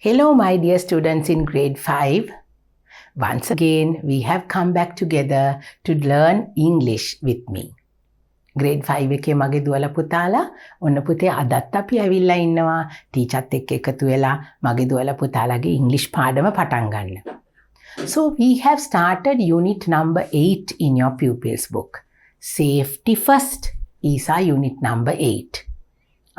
Hello, my dear students in grade 5. Once again, we have come back together to learn English with me. Grade 5 එකේ මගේ දුවලා පුතාලා ඔන්න පුතේ අදත් අපි ඇවිල්ලා ඉන්නවා ටීචර්ත් එක්ක එකතු වෙලා මගේ දුවලා පුතාලාගේ English පාඩම පටන් ගන්න. So we have started unit number 8 in your pupils book. Safety first is our unit number 8.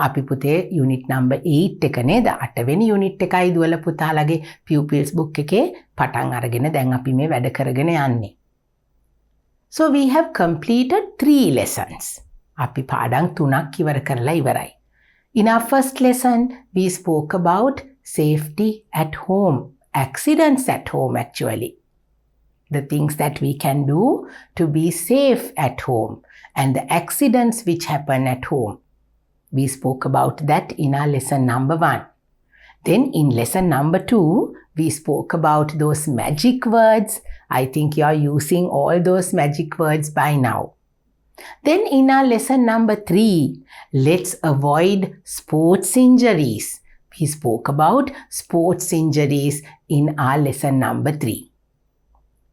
අපි පුතේ unit number 8 එක නේද 8 වෙනි unit එකයි දුවලා පුතාලාගේ pupils book එකේ පටන් අරගෙන දැන් අපි මේ වැඩ කරගෙන යන්නේ. So we have completed 3 lessons. අපි පාඩම් 3ක් ඉවර කරලා ඉවරයි. In our first lesson we spoke about safety at home, accidents at home actually. The things that we can do to be safe at home and the accidents which happen at home. We spoke about that in our lesson number 1. Then in lesson number 2, we spoke about those magic words. I think you are using all those magic words by now. Then in our lesson number 3, let's avoid sports injuries. We spoke about sports injuries in our lesson number 3.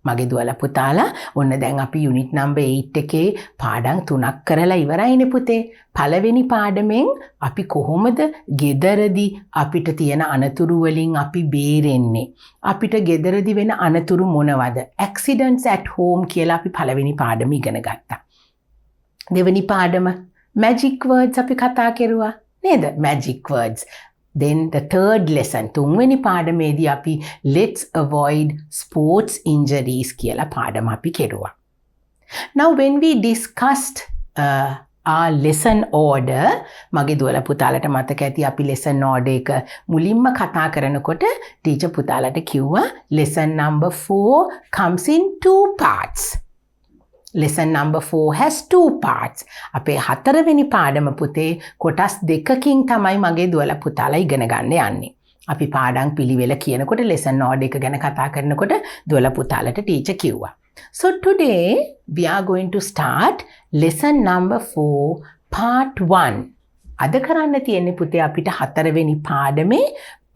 මගේ දුවලා පුතාලා ඔන්න දැන් අපි unit number 8 එකේ පාඩම් 3ක් කරලා ඉවරයිනේ පුතේ. පළවෙනි පාඩමෙන් අපි කොහොමද ගෙදරදී අපිට තියෙන අනතුරු වලින් අපි බේරෙන්නේ? අපිට ගෙදරදී වෙන අනතුරු මොනවද? accidents at home කියලා අපි පළවෙනි පාඩම ඉගෙන ගත්තා. දෙවෙනි පාඩම magic words අපි කතා කරුවා නේද? magic words. Then the third lesson, තුන්වෙනි පාඩමේදී අපි let's avoid sports injuries කියලා පාඩම අපි කෙරුවා. Now when we discussed our lesson order, මගේ දුවලා පුතාලට මතක ඇති අපි lesson order එක මුලින්ම කතා කරනකොට ටීචර් පුතාලට කිව්වා lesson number 4 comes in 2 parts. Lesson number 4 has 2 parts. අපේ 4 වෙනි පාඩම පුතේ කොටස් දෙකකින් තමයි මගේ දුවලා පුතාලා ඉගෙන ගන්න යන්නේ. අපි පාඩම් පිළිවෙල කියනකොට lesson order එක ගැන කතා කරනකොට දුවලා පුතාලට ටීචර් කිව්වා. So today we are going to start lesson number 4 part 1. අද කරන්න තියෙන්නේ පුතේ අපිට 4 වෙනි පාඩමේ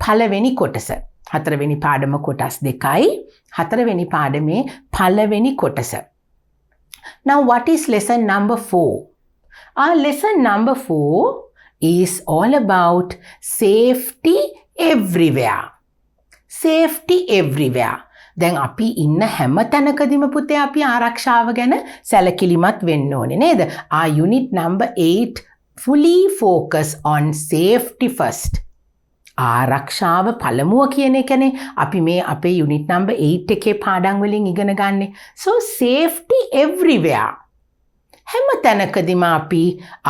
පළවෙනි කොටස. 4 වෙනි පාඩම කොටස් දෙකයි. 4 වෙනි පාඩමේ පළවෙනි කොටස. Now, what is lesson number 4? Our lesson number 4 is all about safety everywhere. Safety everywhere. දැන් අපි ඉන්න හැම තැනකදීම පුතේ අපි ආරක්ෂාව ගැන සැලකිලිමත් වෙන්න ඕනේ නේද? Our unit number 8 fully focus on safety first. ආරක්ෂාව පළමුව කියන එකනේ අපි මේ අපේ unit number 8 එකේ පාඩම් වලින් ඉගෙන ගන්නේ. So safety everywhere. හැම තැනකදීම අපි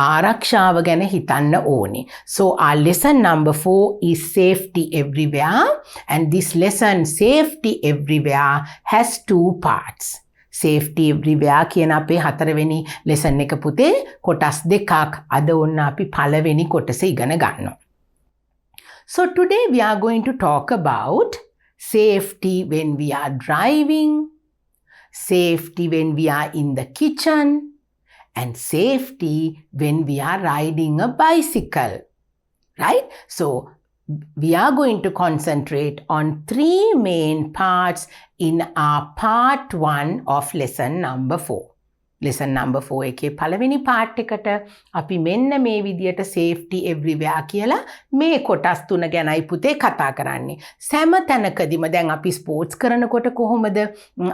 ආරක්ෂාව ගැන හිතන්න ඕනේ. So our lesson number 4 is safety everywhere and this lesson safety everywhere has 2 parts. Safety everywhere කියන අපේ 4 වෙනි lesson එක පුතේ කොටස් දෙකක්. අද ඔන්න අපි පළවෙනි කොටස ඉගෙන ගන්නවා. So today we are going to talk about safety when we are driving, safety when we are in the kitchen, and safety when we are riding a bicycle. Right? So we are going to concentrate on 3 main parts in our part 1 of lesson number 4. lesson number 4 එකේ පළවෙනි part එකට අපි මෙන්න මේ විදියට safety everywhere කියලා මේ කොටස් තුන ගැනයි පුතේ කතා කරන්නේ. සෑම තැනකදීම දැන් අපි ස්පෝර්ට්ස් කරනකොට කොහොමද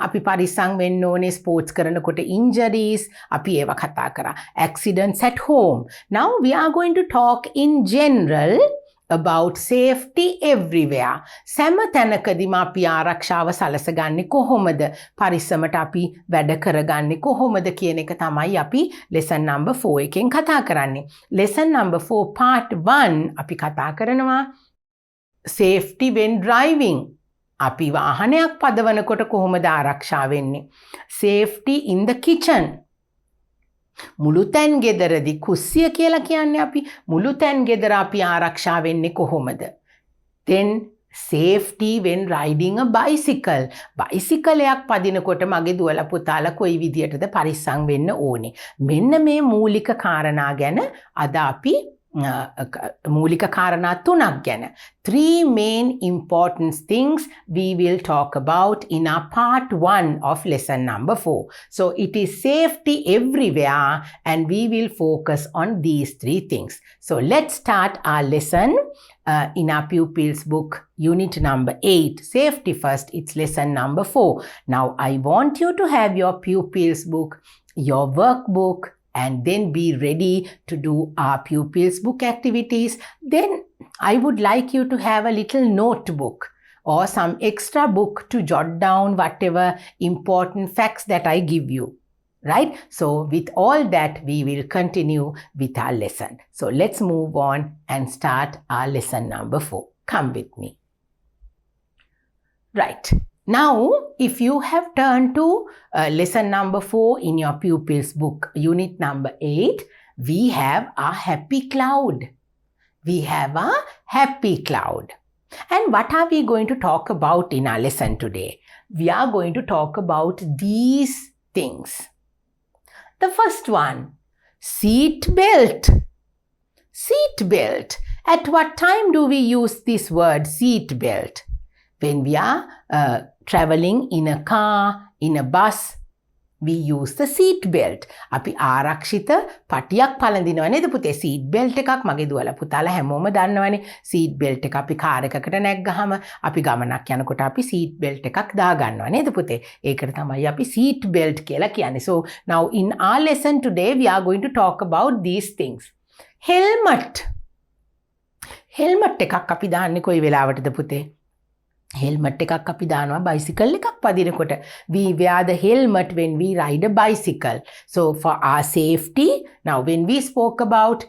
අපි පරිස්සම් වෙන්න ඕනේ ස්පෝර්ට්ස් කරනකොට injuries අපි ඒවා කතා කරා. accidents at home. Now we are going to talk in general about safety everywhere. සෑම තැනකදීම අපි ආරක්ෂාව සලසගන්නේ කොහොමද? පරිස්සමට අපි වැඩ කරගන්නේ කොහොමද කියන එක තමයි අපි lesson number 4 එකෙන් කතා කරන්නේ. lesson number 4 part 1 අපි කතා කරනවා safety when driving. අපි වාහනයක් පදවනකොට කොහොමද ආරක්ෂා වෙන්නේ? safety in the kitchen. මුළුතැන් ගෙදරදී කුස්සිය කියලා කියන්නේ අපි මුළුතැන් ගෙදර අපි ආරක්ෂා වෙන්නේ කොහොමද? Then safety when riding a bicycle. බයිසිකලයක් පදිනකොට මගේ දුවලා පුතාලා කොයි විදියටද පරිස්සම් වෙන්න ඕනේ. මෙන්න මේ මූලික කාරණා ගැන අද අපි මූලික කාරණා 3ක් ගැන. 3 main important things we will talk about in our part 1 of lesson number 4. So it is safety everywhere and we will focus on these 3 things. So let's start our lesson in our pupils book unit number 8, safety first. It's lesson number 4. Now I want you to have your pupils book, your workbook, and then be ready to do our pupils book activities. Then I would like you to have a little notebook or some extra book to jot down whatever important facts that I give you. Right? So with all that, we will continue with our lesson. So let's move on and start our lesson number 4. Come with me. Right. Now, if you have turned to lesson number 4 in your pupils book, unit number 8, we have a happy cloud. We have a happy cloud. And what are we going to talk about in our lesson today? We are going to talk about these things. The first one, seat belt. Seat belt. At what time do we use this word seat belt? When we are traveling in a car, in a bus, we use the seat belt. අපි ආරක්ෂිත පටියක් පළඳිනවා නේද පුතේ? seat belt එකක් මගේ දුවලා පුතාලා හැමෝම දන්නවනේ. seat belt එක අපි කාර් එකකට නැග්ගහම අපි ගමනක් යනකොට අපි seat belt එකක් දාගන්නවා නේද පුතේ? ඒකට තමයි අපි seat belt කියලා කියන්නේ. So now in our lesson today we are going to talk about these things. Helmet. Helmet එකක් අපි දාන්නේ කොයි වෙලාවටද පුතේ? helmet එකක් අපි දානවා bicycle එකක් පදිනකොට. We wear the helmet when we ride a bicycle. So for our safety, now when we spoke about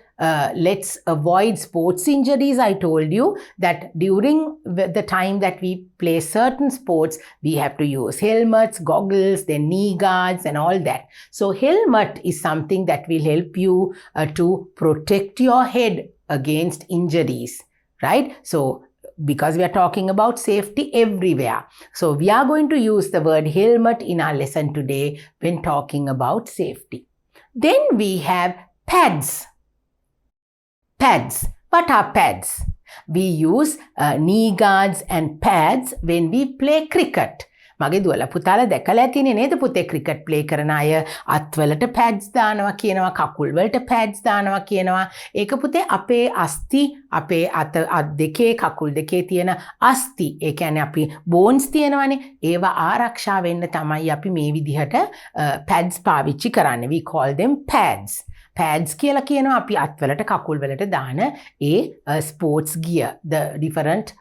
let's avoid sports injuries, I told you that during the time that we play certain sports, we have to use helmets, goggles, then knee guards and all that. So helmet is something that will help you to protect your head against injuries, right? So because we are talking about safety everywhere. So we are going to use the word helmet in our lesson today when talking about safety. Then we have pads. Pads. What are pads? We use knee guards and pads when we play cricket. මගේ දුවලා පුතාලා දැකලා ඇතිනේ නේද පුතේ cricket play කරන අය අත්වලට පැඩ්ස් දානවා කියනවා කකුල් වලට පැඩ්ස් දානවා කියනවා ඒක පුතේ අපේ අස්ති අපේ අත් දෙකේ කකුල් දෙකේ තියෙන අස්ති ඒ කියන්නේ අපි බෝන්ස් තියෙනවානේ ඒවා ආරක්ෂා වෙන්න තමයි අපි මේ විදිහට පැඩ්ස් පාවිච්චි කරන්නේ we call them pads pads කියලා කියනවා අපි අත්වලට කකුල් වලට දාන ඒ sports gear the different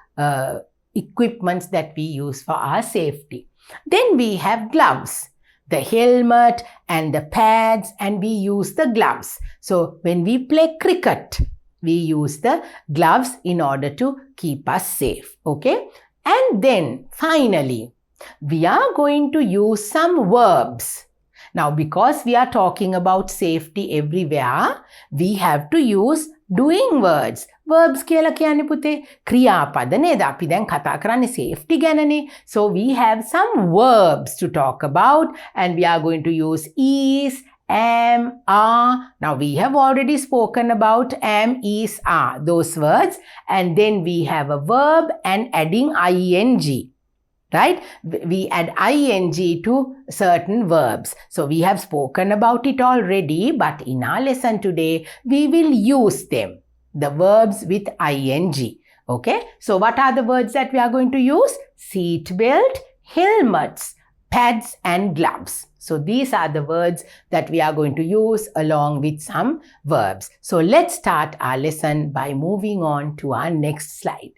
equipments that we use for our safety. Then we have gloves, the helmet and the pads, and we use the gloves. So when we play cricket, we use the gloves in order to keep us safe. Okay? And then finally, we are going to use some verbs. Now, because we are talking about safety everywhere, we have to use doing words. Verbs කියලා කියන්නේ පුතේ ක්‍රියාපද නේද අපි දැන් කතා කරන්නේ safety ගැනනේ. So we have some verbs to talk about and we are going to use is, am, are. Now we have already spoken about am, is, are, those words, and then we have a verb and adding ing. Right? We add ing to certain verbs. So we have spoken about it already, but in our lesson today, we will use them. The verbs with ing. Okay? So what are the words that we are going to use? Seat belt, helmets, pads and gloves. So these are the words that we are going to use along with some verbs. So let's start our lesson by moving on to our next slide.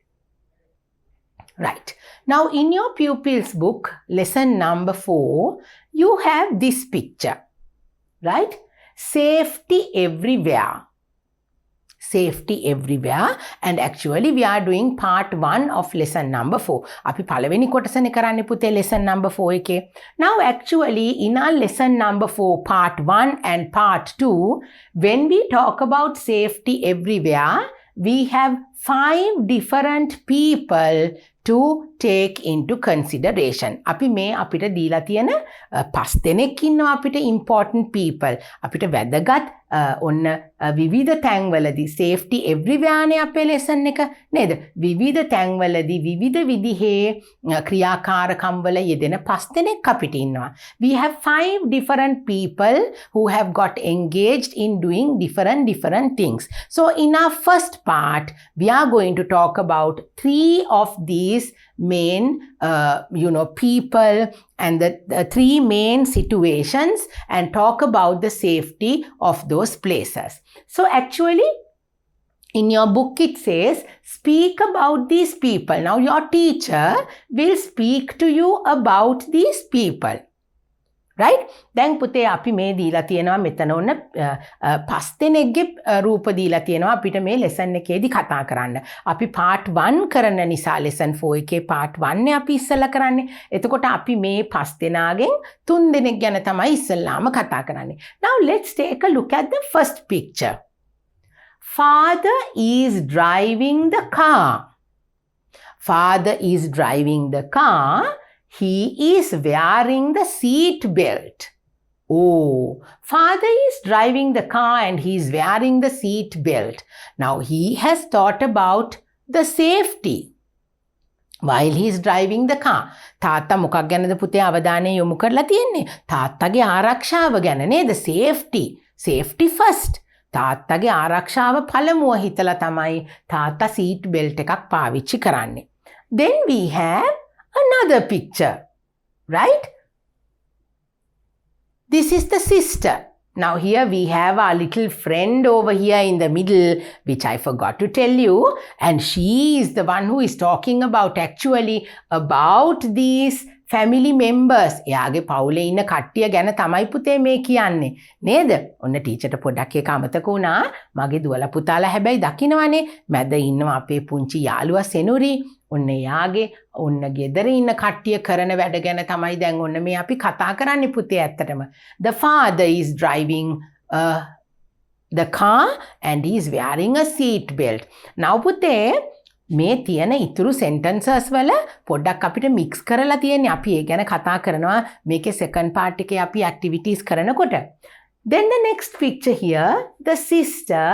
Right. Now in your pupils book, lesson number 4, you have this picture. Right? Safety everywhere. Safety everywhere, and actually we are doing part 1 of lesson number 4. අපි පළවෙනි කොටසනේ කරන්නේ පුතේ lesson number 4 එකේ. Now actually in our lesson number 4 part 1 and part 2, when we talk about safety everywhere, we have 5 different people to take into consideration. අපි මේ අපිට දීලා තියෙන 5 දෙනෙක් ඉන්නවා අපිට important people. අපිට වැදගත් ඔන්න විවිධ තැන්වලදී safety everywhere නේ අපේ lesson එක නේද? විවිධ තැන්වලදී විවිධ විදිහේ ක්‍රියාකාරකම් වල යෙදෙන 5 දෙනෙක් අපිට ඉන්නවා. We have 5 different people who have got engaged in doing different things. So in our first part, we are going to talk about 3 of these main people and the 3 main situations and talk about the safety of those places. So actually in your book it says speak about these people. Now your teacher will speak to you about these people. Right? දැන් පුතේ අපි මේ දීලා තියෙනවා මෙතන ඔන්න 5 දෙනෙක්ගේ රූප දීලා තියෙනවා අපිට මේ lesson එකේදී කතා කරන්න. අපි part 1 කරන නිසා lesson 4 එකේ part 1 නේ අපි ඉස්සෙල්ලා කරන්නේ. එතකොට අපි මේ 5 දෙනාගෙන් 3 දෙනෙක් ගැන තමයි ඉස්සෙල්ලාම කතා කරන්නේ. Now let's take a look at the first picture. Father is driving the car. Father is driving the car. He is wearing the seat belt. Oh, father is driving the car and he is wearing the seat belt. Now he has thought about the safety while he is driving the car. තාත්තා මොකක් ගැනද පුතේ අවධානය යොමු කරලා තියෙන්නේ? තාත්තගේ ආරක්ෂාව ගැන නේද? Safety first. තාත්තගේ ආරක්ෂාව පළමුව හිතලා තමයි තාත්තා seat belt එකක් පාවිච්චි කරන්නේ. Then we have another picture, right? This is the sister. Now here we have our little friend over here in the middle, which I forgot to tell you. And she is the one who is talking about these family members. එයාගේ පවුලේ ඉන්න කට්ටිය ගැන තමයි පුතේ මේ කියන්නේ. නේද? ඔන්න ටීචර්ට පොඩ්ඩක් ඒක අමතක වුණා. මගේ දුවලා පුතාලා හැබැයි දකින්නවනේ. මැද ඉන්නවා අපේ පුංචි යාළුවා සෙනුරි. ඔන්න එයාගේ ඔන්න ගෙදර ඉන්න කට්ටිය කරන වැඩ ගැන තමයි දැන් ඔන්න මේ අපි කතා කරන්නේ පුතේ ඇත්තටම. The father is driving the car and he is wearing a seat belt. Now පුතේ මේ තියෙන ඉතුරු sentences වල පොඩ්ඩක් අපිට mix කරලා තියෙන්නේ. අපි ඒ ගැන කතා කරනවා මේකේ second part එකේ අපි activities කරනකොට. Then the next picture here, the sister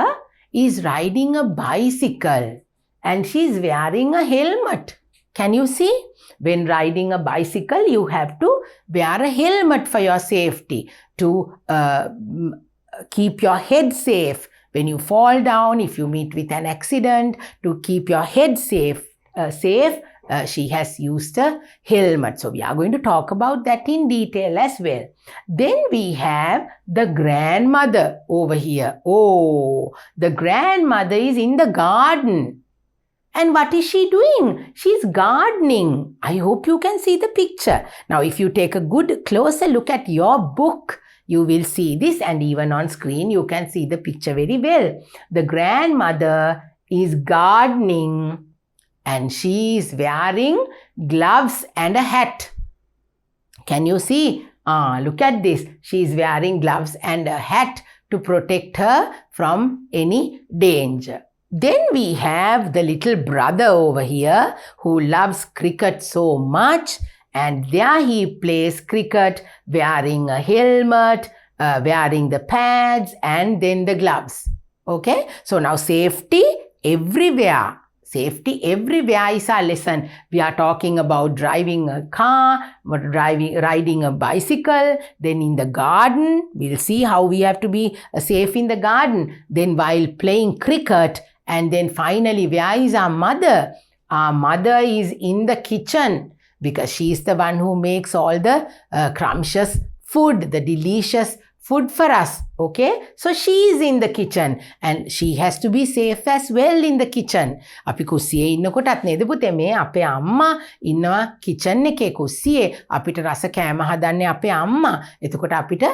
is riding a bicycle. And she is wearing a helmet. Can you see? When riding a bicycle, you have to wear a helmet for your safety to keep your head safe. When you fall down, if you meet with an accident, to keep your head safe, she has used a helmet. So we are going to talk about that in detail as well. Then we have the grandmother over here. Oh, the grandmother is in the garden. And what is she doing? She's gardening. I hope you can see the picture. Now, if you take a good closer look at your book, you will see this, and even on screen, you can see the picture very well. The grandmother is gardening and she is wearing gloves and a hat. Can you see? Look at this. She is wearing gloves and a hat to protect her from any danger. Then we have the little brother over here who loves cricket so much, and there he plays cricket wearing a helmet, wearing the pads and then the gloves. Okay, so now safety everywhere. Safety everywhere is our lesson. We are talking about driving a car, riding a bicycle, then in the garden, we'll see how we have to be safe in the garden, then while playing cricket, and then finally, where is our mother? Our mother is in the kitchen because she is the one who makes all the scrumptious food, the delicious food for us. Okay, so she is in the kitchen and she has to be safe as well in the kitchen. අපි කුස්සියේ ඉන්නකොටත් නේද පුතේ මේ අපේ අම්මා ඉන්නවා kitchen එකේ කුස්සියේ අපිට රස කෑම හදන්නේ අපේ අම්මා. එතකොට අපිට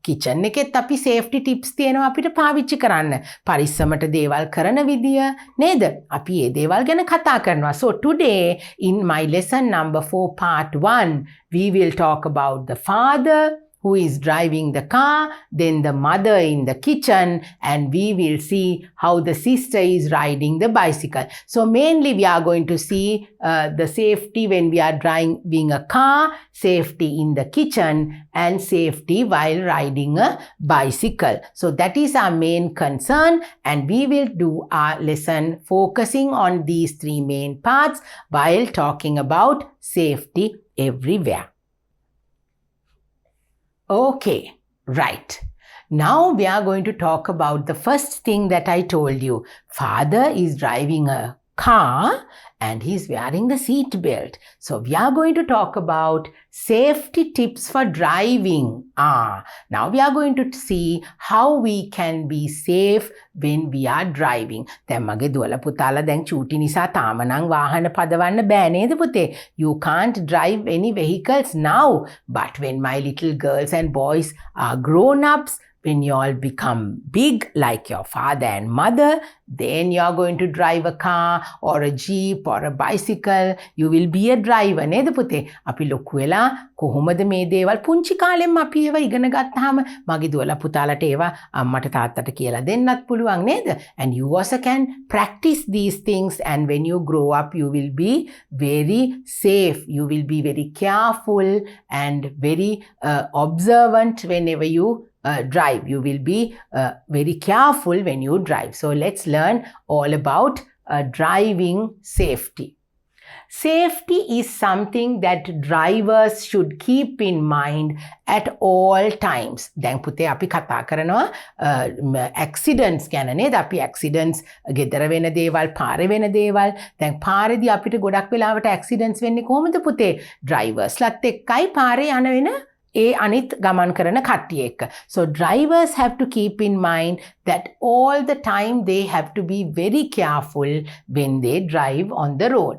kitchen එකෙත් අපි safety tips තියෙනවා අපිට පාවිච්චි කරන්න. පරිස්සමට දේවල් කරන විදිය නේද? අපි මේ දේවල් ගැන කතා කරනවා. So today in my lesson number 4 part 1 we will talk about the father who is driving the car, then the mother in the kitchen, and we will see how the sister is riding the bicycle. So mainly we are going to see the safety when we are driving a car, safety in the kitchen, and safety while riding a bicycle. So that is our main concern, and we will do our lesson focusing on these three main parts while talking about safety everywhere. Okay, right. Now we are going to talk about the first thing that I told you. Father is driving a car and he's wearing the seat belt. So we are going to talk about safety tips for driving. Now we are going to see how we can be safe when we are driving. දැන් මගේ දුවලා පුතාලා දැන් චූටි නිසා තාම නම් වාහන පදවන්න බෑ නේද පුතේ? You can't drive any vehicles now. But when my little girls and boys are grown-ups, when you all become big like your father and mother, then you are going to drive a car or a jeep or a bicycle. You will be a driver නේද පුතේ? අපි ලොකු වෙලා කොහොමද මේ දේවල් පුංචි කාලෙම අපි ඒවා ඉගෙන ගත්තාම මගේ දුවලා පුතාලට ඒවා අම්මට තාත්තට කියලා දෙන්නත් පුළුවන් නේද? And you also can practice these things, and when you grow up you will be very safe. You will be very careful and very observant whenever you drive. You will be very careful when you drive. So let's learn all about driving safety. Safety is something that drivers should keep in mind at all times. දැන් පුතේ අපි කතා කරනවා accidents ගැන නේද? අපි accidents ගෙදර වෙන දේවල්, පාරේ වෙන දේවල්. දැන් පාරේදී අපිට ගොඩක් වෙලාවට accidents වෙන්නේ කොහොමද පුතේ? driversලත් එක්කයි පාරේ යන වෙන ඒ අනිත් ගමන් කරන කට්ටිය එක්ක. So drivers have to keep in mind that all the time they have to be very careful when they drive on the road.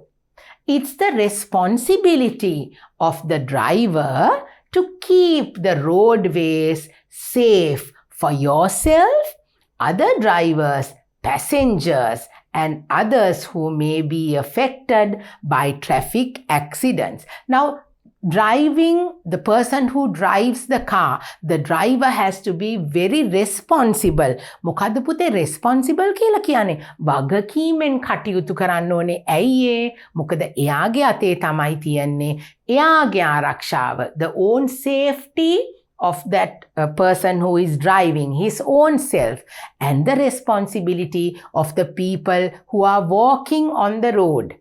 It's the responsibility of the driver to keep the roadways safe for yourself, other drivers, passengers, and others who may be affected by traffic accidents. Now, driving, the person who drives the car, the driver has to be very responsible. මොකද්ද පුතේ responsible කියලා කියන්නේ? වගකීමෙන් කටයුතු කරන්න ඕනේ. ඇයි ඒ? මොකද එයාගේ අතේ තමයි තියන්නේ එයාගේ ආරක්ෂාව. The own safety of that person who is driving, his own self, and the responsibility of the people who are walking on the road,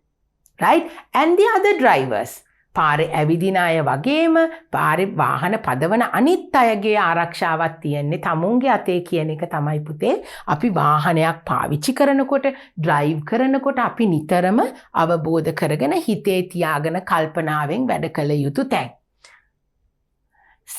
right? And the other drivers. පාරේ ඇවිදින අය වගේම පාරේ වාහන පදවන අනිත් අයගේ ආරක්ෂාවක් තියෙන්නේ තමුන්ගේ අතේ කියන එක තමයි පුතේ අපි වාහනයක් පාවිච්චි කරනකොට ඩ්‍රයිව් කරනකොට අපි නිතරම අවබෝධ කරගෙන හිතේ තියාගෙන කල්පනාවෙන් වැඩ කළ යුතු තැන්.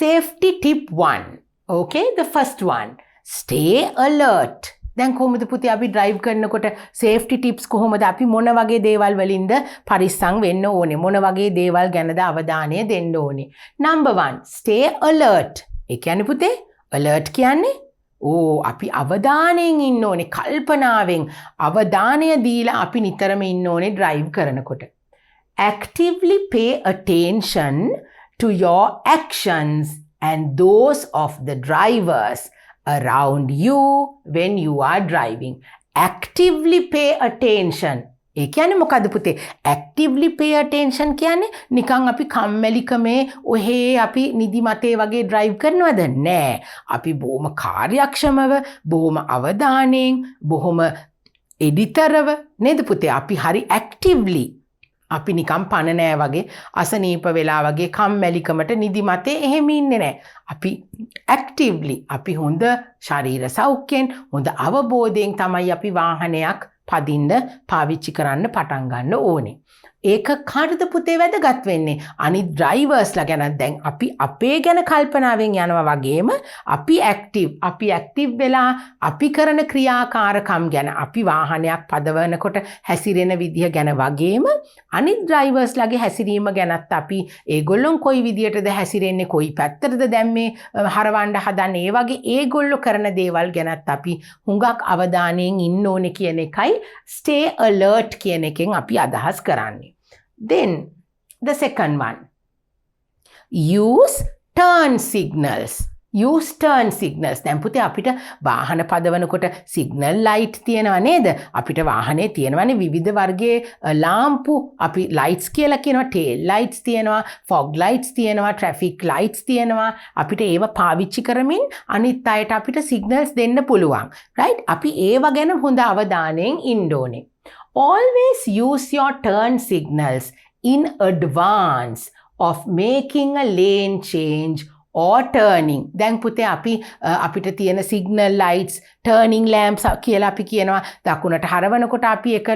Safety tip 1. Okay, the first one. Stay alert. දැන් කොහොමද පුතේ අපි ඩ්‍රයිව් කරනකොට සේෆ්ටි ටිප්ස් කොහොමද අපි මොන වගේ දේවල් වලින්ද පරිස්සම් වෙන්න ඕනේ මොන වගේ දේවල් ගැනද අවධානය දෙන්න ඕනේ. Number 1, stay alert. ඒ කියන්නේ පුතේ alert කියන්නේ අපි අවධානයෙන් ඉන්න ඕනේ කල්පනාවෙන් අවධානය දීලා අපි නිතරම ඉන්න ඕනේ ඩ්‍රයිව් කරනකොට. Actively pay attention to your actions and those of the drivers around you when you are driving. Actively pay attention. ඒ කියන්නේ මොකද්ද පුතේ? Actively pay attention කියන්නේ නිකන් අපි කම්මැලිකමේ ඔහේ අපි නිදිමතේ වගේ drive කරනවද? නෑ. අපි බොහොම කාර්යක්ෂමව, බොහොම අවධානයෙන්, බොහොම එඩිතරව නේද පුතේ? අපි හරි actively අපි නිකම් පණ නෑ වගේ අසනීප වෙලා වගේ කම්මැලිකමට නිදිමතේ එහෙම ඉන්නේ නෑ. අපි actively අපි හොඳ ශරීර සෞඛ්‍යයෙන් හොඳ අවබෝධයෙන් තමයි අපි වාහනයක් පදින්න පාවිච්චි කරන්න පටන් ගන්න ඕනේ. ඒක කාටද පුතේ වැදගත් වෙන්නේ? අනිත් ඩ්‍රයිවර්ස්ලා ගැන දැන් අපි අපේ ගැන කල්පනාවෙන් යනවා වගේම අපි ඇක්ටිව් වෙලා අපි කරන ක්‍රියාකාරකම් ගැන අපි වාහනයක් පදවනකොට හැසිරෙන විදිහ ගැන වගේම අනිත් ඩ්‍රයිවර්ස්ලාගේ හැසිරීම ගැනත් අපි ඒගොල්ලොන් කොයි විදියටද හැසිරෙන්නේ කොයි පැත්තටද දැන් මේ හරවන්න හදන්නේ ඒ වගේ ඒගොල්ලෝ කරන දේවල් ගැනත් අපි හුඟක් අවධානයෙන් ඉන්න ඕනේ කියන එකයි stay alert කියන එකෙන් අපි අදහස් කරන්නේ. Then, the second one. Use turn signals. use turn signals. දැන් පුතේ අපිට වාහන පදවනකොට signal light තියෙනවා නේද? අපිට වාහනේ තියෙනවානේ විවිධ වර්ගයේ ලාම්පු. අපි lights කියලා කියනවා, tail lights තියෙනවා, fog lights තියෙනවා, traffic lights තියෙනවා. අපිට ඒව පාවිච්චි කරමින් අනිත් අයට අපිට signals දෙන්න පුළුවන්. right? අපි ඒව ගැන හොඳ අවධානයෙන් ඉන්න ඕනේ. Always use your turn signals in advance of making a lane change or turning. දැන් පුතේ අපිට තියෙන signal lights, turning lamps කියලා අපි කියනවා. දකුණට හරවනකොට අපි එක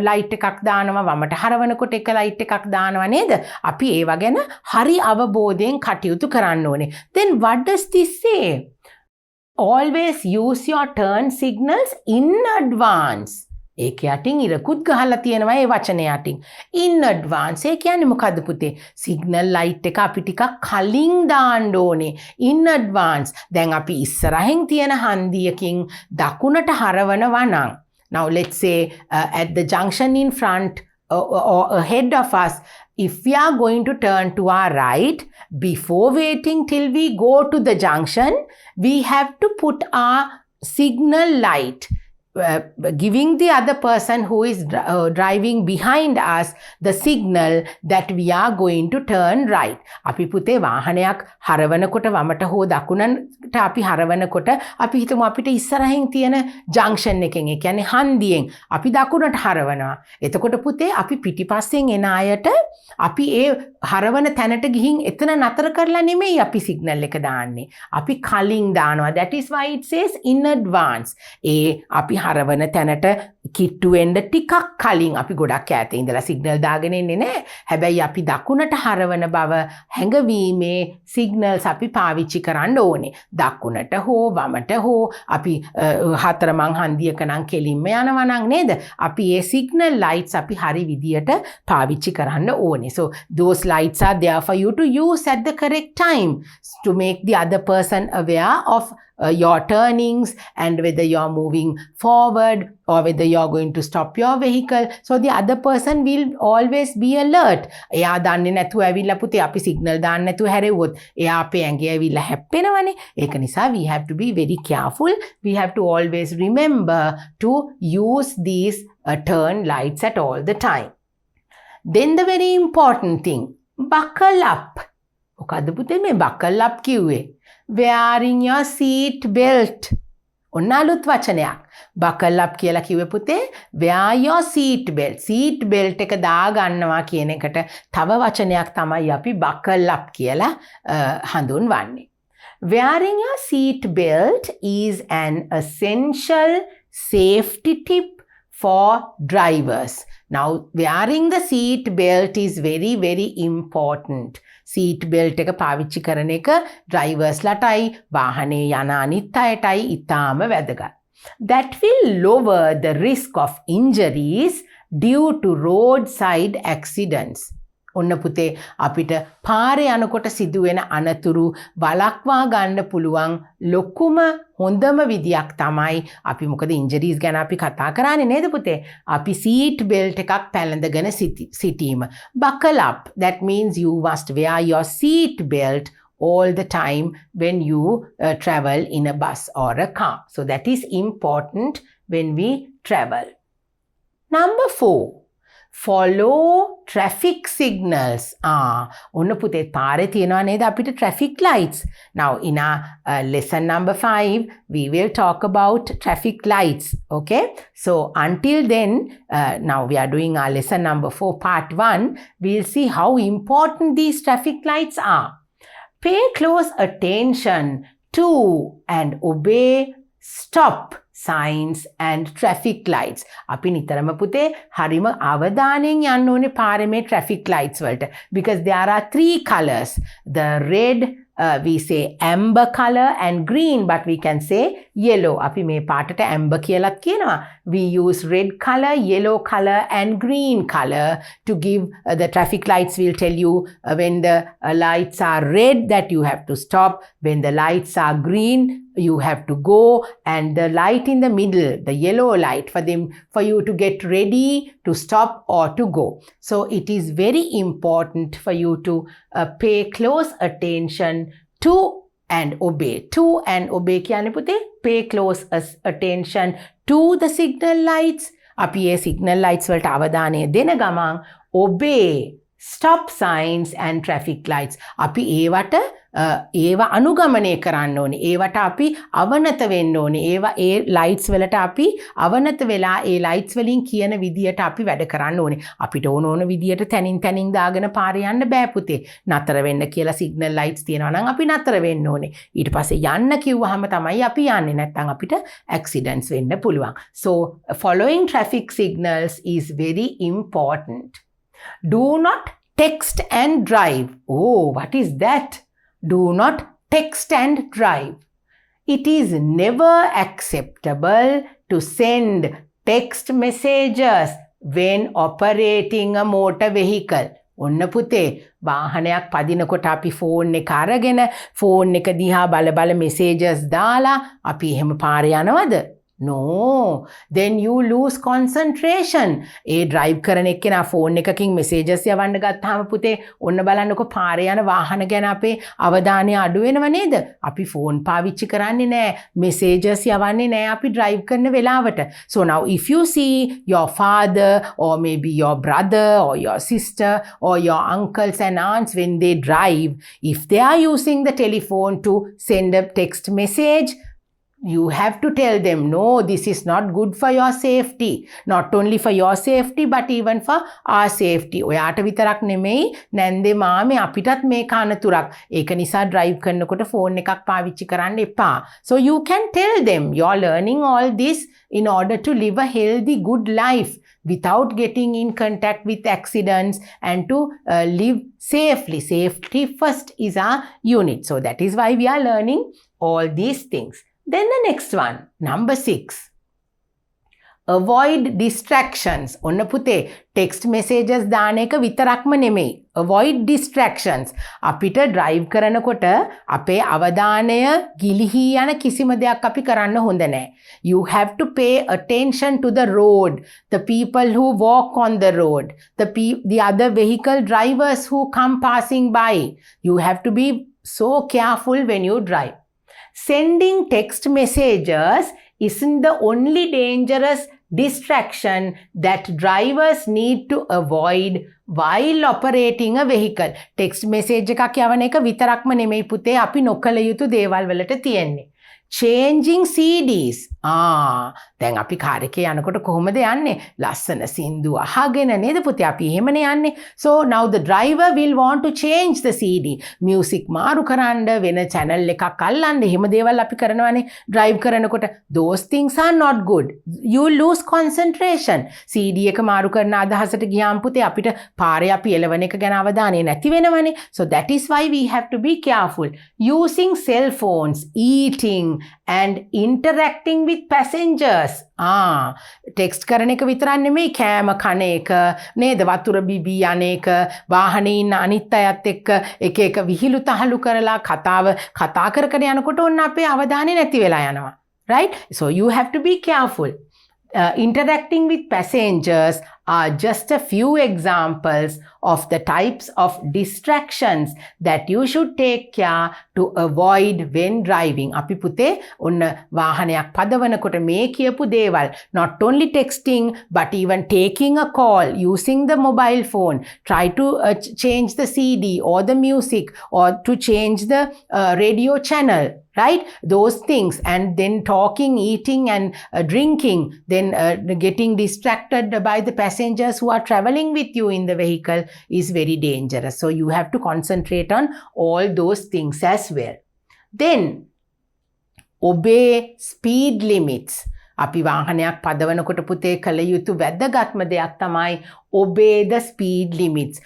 light එකක් දානවා, වමට හරවනකොට එක light එකක් දානවා නේද? අපි ඒව ගැන හරි අවබෝධයෙන් කටයුතු කරන්න ඕනේ. Then what does this say? Always use your turn signals in advance. ඒක යටින් ඉරකුත් ගහලා තියෙනවා ඒ වචනේ යටින්. In advance ඒ කියන්නේ මොකද්ද පුතේ? signal light එක අපි ටිකක් කලින් දාන්න ඕනේ. In advance. දැන් අපි ඉස්සරහින් තියෙන හන්දියකින් දකුණට හරවනවා නම්. Now let's say at the junction in front or ahead of us, if we are going to turn to our right, before waiting till we go to the junction, we have to put our signal light, giving the other person who is driving behind us the signal that we are going to turn right. අපි පුතේ වාහනයක් හරවනකොට වමට හෝ දකුණට අපි හරවනකොට අපි හිතමු අපිට ඉස්සරහින් තියෙන ජංක්ෂන් එකෙන්, ඒ කියන්නේ හන්දියෙන් අපි දකුණට හරවනවා. එතකොට පුතේ අපි පිටිපස්සෙන් එන අයට අපි ඒ හරවන තැනට ගිහින් එතන නතර කරලා නෙමෙයි අපි සිග්නල් එක දාන්නේ. අපි කලින් දානවා. That is why it says in advance. ඒ අපි හරවන තැනට කිට්ටු වෙන්න ටිකක් කලින් අපි ගොඩක් ඈත ඉඳලා සිග්නල් දාගෙන ඉන්නේ නැහැ. හැබැයි අපි දකුණට හරවන බව හැඟවීමේ සිග්නල්ස් අපි පාවිච්චි කරන්න ඕනේ. දකුණට හෝ වමට හෝ අපි හතරමං හන්දියක නම් කෙලින්ම යනවා නම් නේද? අපි ඒ signal lights අපි හරි විදියට පාවිච්චි කරන්න ඕනේ. So those lights are there for you to use at the correct time to make the other person aware of your turnings and whether you're moving forward or whether you're going to stop your vehicle. So the other person will always be alert. එයා දන්නේ නැතුව ඇවිල්ලා පුතේ අපි signal දාන්න නැතුව හැරෙව්වොත් එයා අපේ ඇඟේ ඇවිල්ලා හැප්පෙනවනේ. ඒක නිසා we have to be very careful. We have to always remember to use these turn lights at all the time. Then the very important thing, buckle up. මොකද්ද පුතේ මේ buckle up කිව්වේ? Wearing your seat belt. ඔන්න අලුත් වචනයක්. buckle up කියලා කිව්වේ පුතේ wear your seat belt. seat belt එක දාගන්නවා කියන එකට තව වචනයක් තමයි අපි buckle up කියලා හඳුන්වන්නේ. Wearing your seat belt is an essential safety tip for drivers. Now, wearing the seat belt is very, very important. Seat belt එක පාවිච්චි කරන එක drivers ලටයි වාහනේ යන අනිත් අයටයි ඉතාම වැදගත්. That will lower the risk of injuries due to roadside accidents. ඔන්න පුතේ අපිට පාරේ යනකොට සිදුවෙන අනතුරු වළක්වා ගන්න පුළුවන් ලොකුම හොඳම විදියක් තමයි අපි මොකද ඉන්ජරීස් ගැන අපි කතා කරන්නේ නේද පුතේ? අපි සීට් බෙල්ට් එකක් පැලඳගෙන සිටීම. Buckle up. That means you must wear your seat belt all the time when you travel in a bus or a car. So that is important when we travel. Number 4. Follow traffic signals. ඔන්න පුතේ පාරේ තියනවා නේද අපිට traffic lights. Now in our lesson number 5 we will talk about traffic lights. Okay, so until then now we are doing our lesson number 4 part 1. We'll see how important these traffic lights are. Pay close attention to and obey stop signs and traffic lights. අපි නිතරම පුතේ හරිම අවධානයෙන් යන්න ඕනේ පාරේ මේ traffic lights වලට. Because there are 3 colors. The red, we say amber color and green, but we can say yellow. අපි මේ පාටට amber කියලාත් කියනවා. We use red color, yellow color and green color to give the traffic lights will tell you when the lights are red that you have to stop. When the lights are green, you have to go, and the light in the middle, the yellow light for you to get ready to stop or to go. So it is very important for you to pay close attention to and obey. To and obey කියන්නේ පුතේ pay close attention to the signal lights. අපි ඒ signal lights වලට අවධානය දෙන ගමන් obey stop signs and traffic lights. අපි ඒවා අනුගමනය කරන්න ඕනේ. ඒවට අපි අවනත වෙන්න ඕනේ. ඒ lights වලට අපි අවනත වෙලා ඒ lights වලින් කියන විදියට අපි වැඩ කරන්න ඕනේ. අපිට ඕන විදියට තනින් දාගෙන පාරේ යන්න බෑ පුතේ. නතර වෙන්න කියලා signal lights තියෙනවා නම් අපි නතර වෙන්න ඕනේ. ඊට පස්සේ යන්න කිව්වහම තමයි අපි යන්නේ. නැත්නම් අපිට accidents වෙන්න පුළුවන්. So following traffic signals is very important. Do not text and drive. Oh, what is that? Do not text and drive. It is never acceptable to send text messages when operating a motor vehicle. ඔන්න පුතේ වාහනයක් පදිනකොට අපි phone එක අරගෙන phone එක දිහා බල messages දාලා අපි එහෙම පාරේ යනවද? No, then you lose concentration. A drive කරන එක්කෙනා ෆෝන් එකකින් messages යවන්න ගත්තාම පුතේ ඔන්න බලන්නකො පාරේ යන වාහන ගැන අපේ අවධානය අඩු වෙනව නේද? අපි ෆෝන් පාවිච්චි කරන්නේ නැහැ, messages යවන්නේ නැහැ අපි drive කරන වෙලාවට. So now if you see your father or maybe your brother or your sister or your uncles and aunts when they drive, if they are using the telephone to send a text message, you have to tell them, no, this is not good for your safety. Not only for your safety, but even for our safety. ඔයාට විතරක් නෙමෙයි නැන්දේ මාමේ අපිටත් මේ කානතුරක්. ඒක නිසා drive කරනකොට phone එකක් පාවිච්චි කරන්න එපා. So you can tell them you're learning all this in order to live a healthy, good life without getting in contact with accidents and to live safely. Safety first is our unit. So that is why we are learning all these things. Then the next one, number 6. Avoid distractions. ඔන්න පුතේ text messages දාන එක විතරක්ම නෙමෙයි. Avoid distractions. අපිට drive කරනකොට අපේ අවධානය ගිලිහී යන කිසිම දෙයක් අපි කරන්න හොඳ නැහැ. You have to pay attention to the road, the people who walk on the road, the other vehicle drivers who come passing by. You have to be so careful when you drive. Sending text messages isn't the only dangerous distraction that drivers need to avoid while operating a vehicle. Text message එකක් යවන එක විතරක්ම නෙමෙයි පුතේ අපි නොකළ යුතු දේවල් වලට තියෙන්නේ. Changing CDs. දැන් අපි කාර් එකේ යනකොට කොහොමද යන්නේ? ලස්සන සින්දු අහගෙන නේද පුතේ අපි එහෙමනේ යන්නේ. So now the driver will want to change the CD. Music මාරු කරන්න වෙන channel එකක් අල්ලන්න එහෙම දේවල් අපි කරනවානේ drive කරනකොට. Those things are not good. You lose concentration. CD එක මාරු කරන අදහසට ගියාම පුතේ අපිට පාරේ අපි එළවන එක ගැන අවධානය නැති වෙනවනේ. So that is why we have to be careful. Using cell phones, eating and interacting with passengers. Text කරන එක විතරක් නෙමෙයි කෑම කන එක නේද වතුර බිබී යන එක වාහනේ ඉන්න අනිත් අයත් එක්ක එක විහිළු තහළු කරලා කතා කර යනකොට ඔන්න අපේ අවධානය නැති වෙලා යනවා. Right? So you have to be careful. Interacting with passengers are just a few examples of the types of distractions that you should take care to avoid when driving. අපි පුතේ ඔන්න වාහනයක් පදවනකොට මේ කියපු දේවල් not only texting but even taking a call using the mobile phone, try to change the CD or the music or to change the radio channel. Right? Those things, and then talking, eating and drinking, then getting distracted by the passengers who are traveling with you in the vehicle is very dangerous. So you have to concentrate on all those things as well. Then obey speed limits. අපි වාහනයක් පදවනකොට පුතේ කළ යුතු වැදගත්ම දෙයක් තමයි obey the speed limits.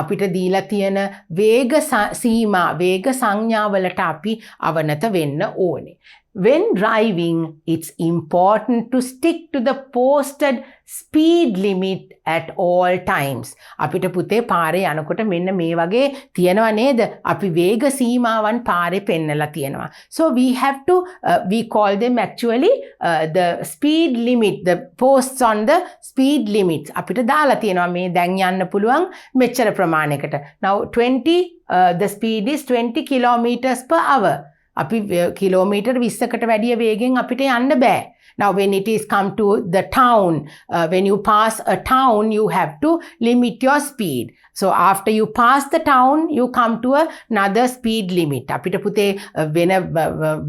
අපිට දීලා තියෙන වේග සීමා වේග සංඥාවලට අපි අවනත වෙන්න ඕනේ. When driving, it's important to stick to the posted speed limit at all times. අපිට පුතේ පාරේ යනකොට මෙන්න මේ වගේ තියෙනවා නේද? අපි වේග සීමාවන් පාරේ පෙන්නලා තියෙනවා. So we have to, we call them actually the speed limit, the posts on the speed limits. අපිට දාලා තියෙනවා මේ දැන් යන්න පුළුවන් මෙච්චර ප්‍රමාණයකට. Now 20, the speed is 20 kilometers per hour. අපි කිලෝමීටර් 20කට වැඩිය වේගෙන් අපිට යන්න බෑ. Now when it is come to the town, when you pass a town, you have to limit your speed. So after you pass the town, you come to another speed limit. අපිට පුතේ වෙන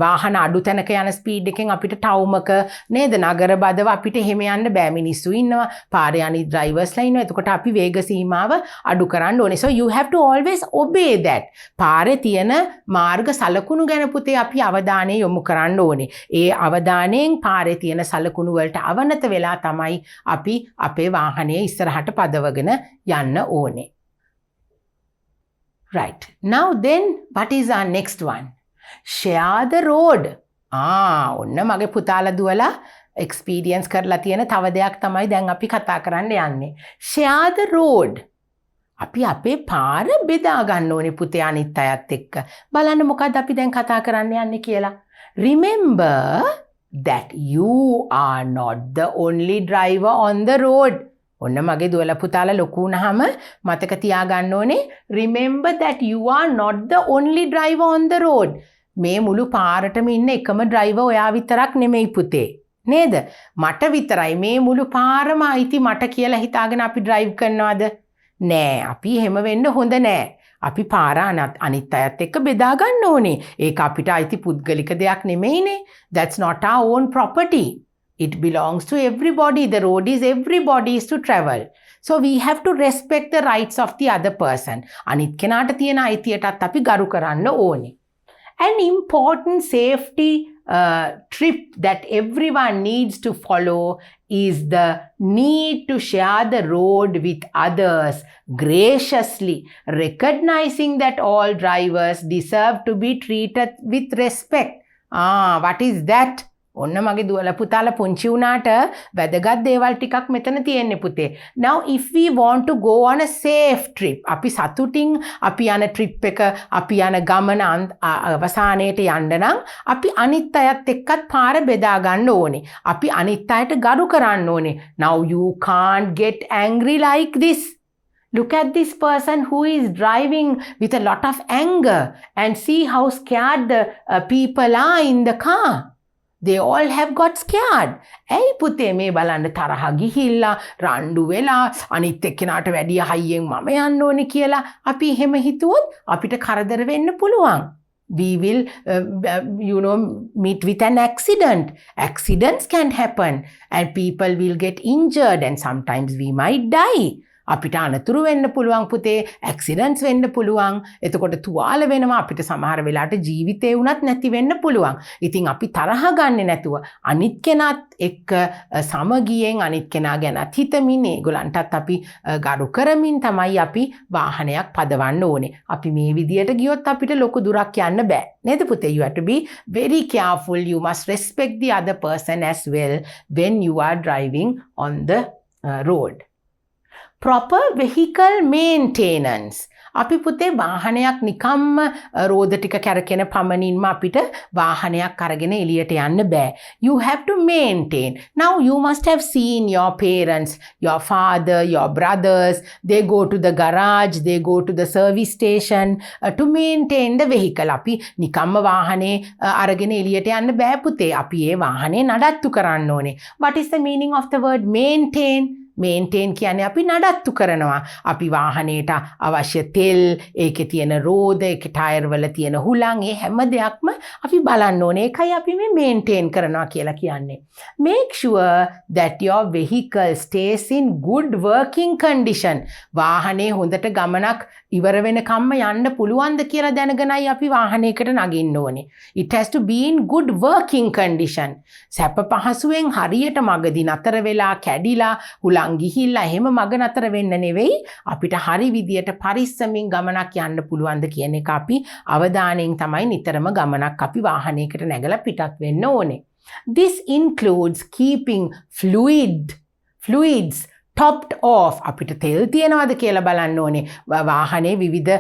වාහන අඩු තැනක යන speed එකෙන් අපිට ටවුමක නේද නගර බදව අපිට එහෙම යන්න බෑ. මිනිස්සු ඉන්නවා, පාරේ අනිත් ඩ්‍රයිවර්ස්ලා ඉන්නවා. එතකොට අපි වේග සීමාව අඩු කරන්න ඕනේ. So you have to always obey that. පාරේ තියෙන මාර්ග සලකුණු ගැන පුතේ අපි අවධානය යොමු කරන්න ඕනේ. ඒ අවධානයෙන් පාරේ තියෙන සලකුණු වලට අවනත වෙලා තමයි අපි අපේ වාහනය ඉස්සරහට පදවගෙන යන්න ඕනේ. Right. Now then, what is our next one? Share the road. ඔන්න මගේ පුතාලා දුවලා experience කරලා තියෙන තව දෙයක් තමයි දැන් අපි කතා කරන්න යන්නේ. Share the road. අපි අපේ පාර බෙදා ගන්න ඕනේ පුතේ අනිත් අයත් එක්ක. බලන්න මොකද්ද අපි දැන් කතා කරන්න යන්නේ කියලා. Remember that you are not the only driver on the road. ඔන්න මගේ දුවලා පුතාලා ලොකු වුණාම මතක තියාගන්න ඕනේ remember that you are not the only driver on the road. මේ මුළු පාරටම ඉන්න එකම driver ඔයා විතරක් නෙමෙයි පුතේ. නේද? මට විතරයි මේ මුළු පාරම අයිති මට කියලා හිතාගෙන අපි drive කරනවද? නෑ. අපි එහෙම වෙන්න හොඳ නෑ. අපි පාර අනිත් අයත් එක්ක බෙදා ගන්න ඕනේ. ඒක අපිට අයිති පුද්ගලික දෙයක් නෙමෙයිනේ. That's not our own property. It belongs to everybody. The road is everybody's to travel. So we have to respect the rights of the other person. අනිත් කෙනාට තියෙන අයිතියටත් අපි ගරු කරන්න ඕනේ. An important safety trip that everyone needs to follow is the need to share the road with others graciously, recognizing that all drivers deserve to be treated with respect. What is that? ඔන්න මගේ දුවලා පුතාලා පුංචි වුණාට වැදගත් දේවල් ටිකක් මෙතන තියෙන්නේ පුතේ. Now if we want to go on a safe trip, අපි සතුටින් අපි යන trip එක අපි යන ගමන අවසානයේට යන්න නම් අපි අනිත් අයත් එක්කත් පාර බෙදා ගන්න ඕනේ. අපි අනිත් අයට ගරු කරන්න ඕනේ. Now you can't get angry like this. Look at this person who is driving with a lot of anger and see how scared the people are in the car. They all have got scared. ඇයි පුතේ මේ බලන්න තරහ ගිහිල්ලා රණ්ඩු වෙලා අනිත් එක්කෙනාට වැඩිය හයියෙන් මම යන්න ඕනේ කියලා අපි එහෙම හිතුවොත් අපිට කරදර වෙන්න පුළුවන්. We will meet with an accident. Accidents can happen and people will get injured and sometimes we might die. අපිට අනතුරු වෙන්න පුළුවන් පුතේ, ඇක්සිඩන්ට්ස් වෙන්න පුළුවන්. එතකොට තුවාල වෙනවා. අපිට සමහර වෙලාවට ජීවිතේ වුණත් නැති වෙන්න පුළුවන්. ඉතින් අපි තරහ ගන්නෙ නැතුව අනිත් කෙනාත් එක්ක සමගියෙන් අනිත් කෙනා ගැනත් හිතමින් ඒගොල්ලන්ටත් අපි ගරු කරමින් තමයි අපි වාහනයක් පදවන්න ඕනේ. අපි මේ විදියට ගියොත් අපිට ලොකු දුරක් යන්න බෑ. නේද පුතේ? You have to be very careful. You must respect the other person as well when you are driving on the road. Proper vehicle maintenance. අපි පුතේ වාහනයක් නිකම්ම රෝද ටික කැරකෙන පමණින්ම අපිට වාහනයක් අරගෙන එළියට යන්න බෑ. You have to maintain. Now you must have seen your parents, your father, your brothers. They go to the garage, they go to the service station to maintain the vehicle. අපි නිකම්ම වාහනේ අරගෙන එළියට යන්න බෑ පුතේ. අපි ඒ වාහනේ නඩත්තු කරන්න ඕනේ. What is the meaning of the word maintain? Maintain කියන්නේ අපි නඩත්තු කරනවා. අපි වාහනේට අවශ්‍ය තෙල්, ඒකේ තියෙන රෝද, ඒකේ ටයර් වල තියෙන හුලං, ඒ හැම දෙයක්ම අපි බලන්න ඕනේ. ඒකයි අපි මේ මේන්ටේන් කරනවා කියලා කියන්නේ. Make sure that your vehicle stays in good working condition. වාහනේ හොඳට ගමනක් ඉවර වෙනකම්ම යන්න පුළුවන්ද කියලා දැනගෙනයි අපි වාහනයකට නගින්න ඕනේ. It has to be in good working condition. සැප පහසුවෙන් හරියට මගදී නතර වෙලා කැඩිලා හුලං පුළුවන් ගිහිල්ලා එහෙම මග නතර වෙන්න නෙවෙයි අපිට හරි විදියට පරිස්සමින් ගමනක් යන්න පුළුවන්ද කියන එක අපි අවධානයෙන් තමයි නිතරම ගමනක් අපි වාහනයකට නැගලා පිටත් වෙන්න ඕනේ. This includes keeping fluids topped off. අපිට තෙල් තියනවාද කියලා බලන්න ඕනේ. වාහනේ විවිධ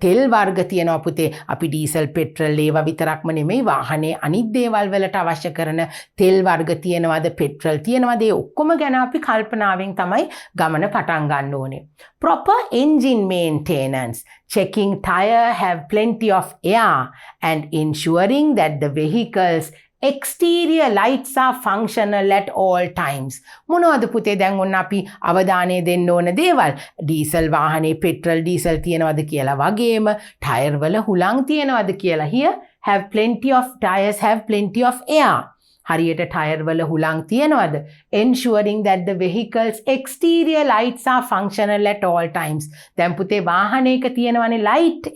තෙල් වර්ග තියෙනවා පුතේ. අපි ඩීසල් පෙට්‍රල් ඒවා විතරක්ම නෙමෙයි වාහනේ අනිත් දේවල් වලට අවශ්‍ය කරන තෙල් වර්ග තියෙනවාද පෙට්‍රල් තියෙනවාද ඒ ඔක්කොම ගැන අපි කල්පනාවෙන් තමයි ගමන පටන් ගන්න ඕනේ. Proper engine maintenance, checking tire have plenty of air and ensuring that the vehicle's exterior lights are functional at all times. මොනවද පුතේ දැන් ඔන්න අපි අවධානය දෙන්න ඕන දේවල්. ඩීසල් වාහනේ පෙට්‍රල් ඩීසල් තියනවද කියලා වගේම ටයර් වල හුලං තියනවද කියලා. Here tires have plenty of air. හරියට ටයර් වල හුලං තියනවද? Ensuring that the vehicle's exterior lights are functional at all times. දැන් පුතේ වාහනයක තියනවනේ ලයිට්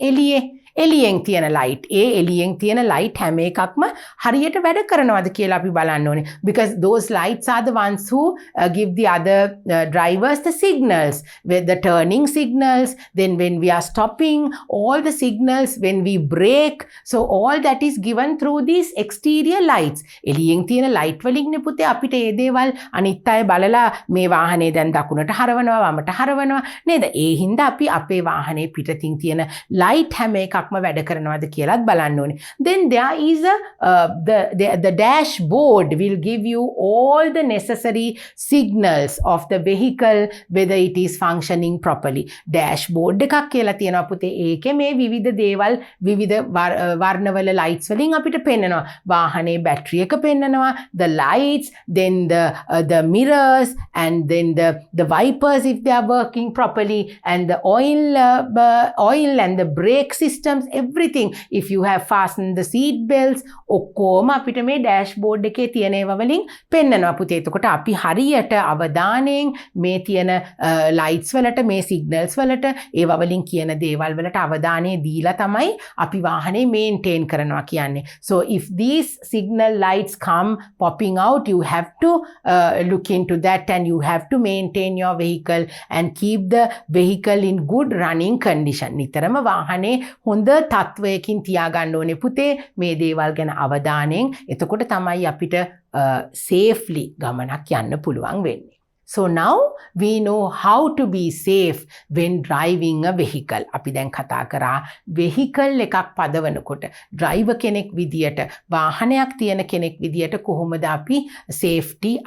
එළියෙන් තියෙන ලයිට්. ඒ එළියෙන් තියෙන ලයිට් හැම එකක්ම හරියට වැඩ කරනවද කියලා අපි බලන්න ඕනේ. Because those lights are the ones who give the other drivers the signals. With the turning signals, then when we are stopping, all the signals when we brake. So all that is given through these exterior lights. එළියෙන් තියෙන light වලින් නේ පුතේ අපිට මේ දේවල් අනිත් අය බලලා මේ වාහනේ දැන් දකුණට හරවනවා වමට හරවනවා නේද? ඒ හින්දා අපි අපේ වාහනේ පිටතින් තියෙන ලයිට් හැම එකක් වැඩ කරනවාද කියලාත් බලන්න ඕනේ. Then there is the dashboard will give you all the necessary signals of the vehicle whether it is functioning properly. Dashboard එකක් කියලා තියෙනවා පුතේ. ඒකේ මේ විවිධ දේවල් විවිධ වර්ණවල lights වලින් අපිට පෙන්නනවා. වාහනේ බැටරි එක පෙන්නනවා, the lights, then the mirrors and then the wipers if they are working properly and the oil and the brake system, everything. If you have fastened the seat belts, ඔක්කොම අපිට මේ dashboard එකේ තියෙන ඒවා වලින් පෙන්නනවා පුතේ. එතකොට අපි හරියට අවධානයෙන් මේ තියෙන lights වලට මේ signals වලට ඒවා වලින් කියන දේවල් වලට අවධානය දීලා තමයි අපි වාහනේ maintain කරනවා කියන්නේ. So if these signal lights come popping out, you have to look into that and you have to maintain your vehicle and keep the vehicle in good running condition. නිතරම වාහනේ හොඳ තත්වයකින් තියාගන්න ඕනේ පුතේ මේ දේවල් ගැන අවධානයෙන්. එතකොට තමයි අපිට safely ගමනක් යන්න පුළුවන් වෙන්නේ. So now we know how to be safe when driving a vehicle. අපි දැන් කතා කරා vehicle එකක් පදවනකොට driver කෙනෙක් විදියට වාහනයක් තියෙන කෙනෙක් විදියට කොහොමද අපි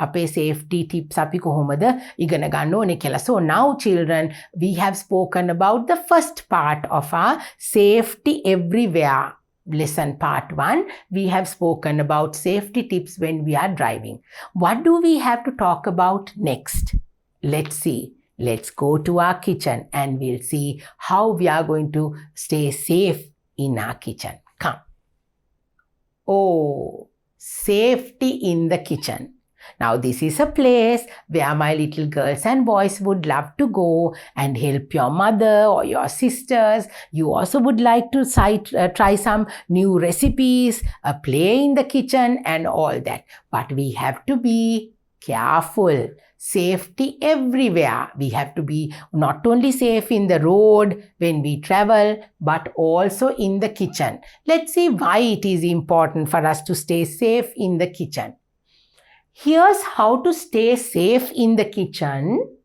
අපේ safety tips අපි කොහොමද ඉගෙන ගන්න ඕනේ කියලා. So now children, we have spoken about the first part of our safety everywhere. Lesson part 1, we have spoken about safety tips when we are driving. What do we have to talk about next? Let's see. Let's go to our kitchen and we'll see how we are going to stay safe in our kitchen. Come. Oh, safety in the kitchen. Now this is a place where my little girls and boys would love to go and help your mother or your sisters. You also would like to try some new recipes, play in the kitchen and all that. But we have to be careful. Safety everywhere. We have to be not only safe in the road when we travel, but also in the kitchen. Let's see why it is important for us to stay safe in the kitchen. Here's how to stay safe in the kitchen.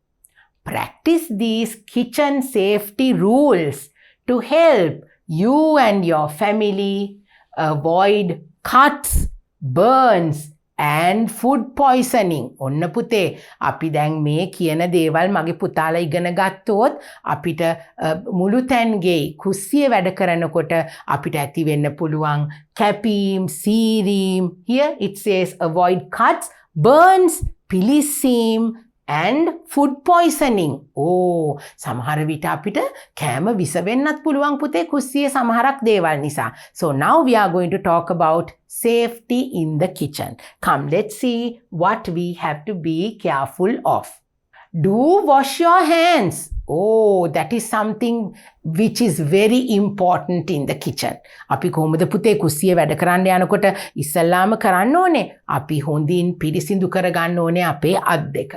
Practice these kitchen safety rules to help you and your family avoid cuts, burns, and food poisoning. ඔන්න පුතේ අපි දැන් මේ කියන දේවල් මගේ පුතාලා ඉගෙන ගත්තොත් අපිට මුළු තැන්ගේ කුස්සිය වැඩ කරනකොට අපිට ඇති වෙන්න පුළුවන් කැපීම්, සීරීම්. Here it says avoid cuts, burns, පිලිස්සීම් and food poisoning. සමහර විට අපිට කෑම විස වෙන්නත් පුළුවන් පුතේ කුස්සියේ සමහරක් දේවල් නිසා. So now we are going to talk about safety in the kitchen. Come, let's see what we have to be careful of. Do wash your hands. That is something which is very important in the kitchen. අපි කොහොමද පුතේ කුස්සියේ වැඩ කරන්න යනකොට ඉස්සල්ලාම කරන්න ඕනේ අපි හොඳින් පිරිසිදු කරගන්න ඕනේ අපේ අත් දෙක.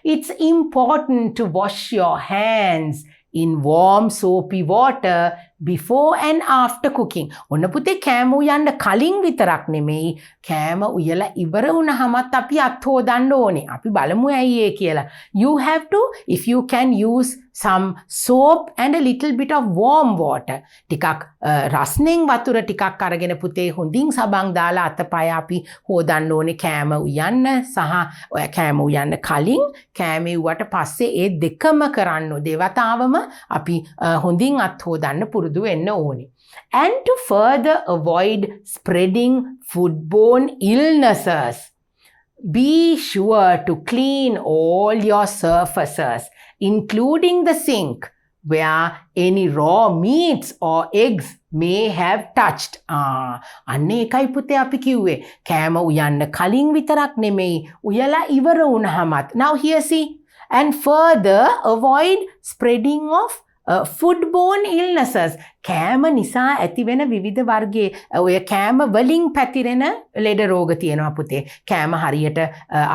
it's important to wash your hands in warm soapy water before and after cooking. ඔන්න පුතේ කෑම උයන්න කලින් විතරක් නෙමෙයි කෑම උයලා ඉවර වුණාමත් අපි අත් හොදන්න ඕනේ. අපි බලමු ඇයි ඒ කියලා. You have to, if you can use some soap and a little bit of warm water. ටිකක් රස්නෙන් වතුර ටිකක් අරගෙන පුතේ හොඳින් සබන් දාලා අතපය අපි හොදන්න ඕනේ කෑම උයන්න සහ ඔය කෑම උයන්න කලින් කෑම උවට පස්සේ ඒ දෙකම කරන්න ඕනේ. දෙවතාවම අපි හොඳින් අත් හොදන්න පුරුදු වෙන්න ඕනේ. And to further avoid spreading foodborne illnesses, be sure to clean all your surfaces, including the sink, where any raw meats or eggs may have touched. අන්න ඒකයි පුතේ අපි කිව්වේ. කෑම උයන්න කලින් විතරක් නෙමෙයි උයලා ඉවර වුණාමත්. Now here see. And further avoid spreading of foodborne illnesses. කෑම නිසා ඇතිවෙන විවිධ වර්ගයේ ඔය කෑම වලින් පැතිරෙන ලෙඩ රෝග තියෙනවා පුතේ. කෑම හරියට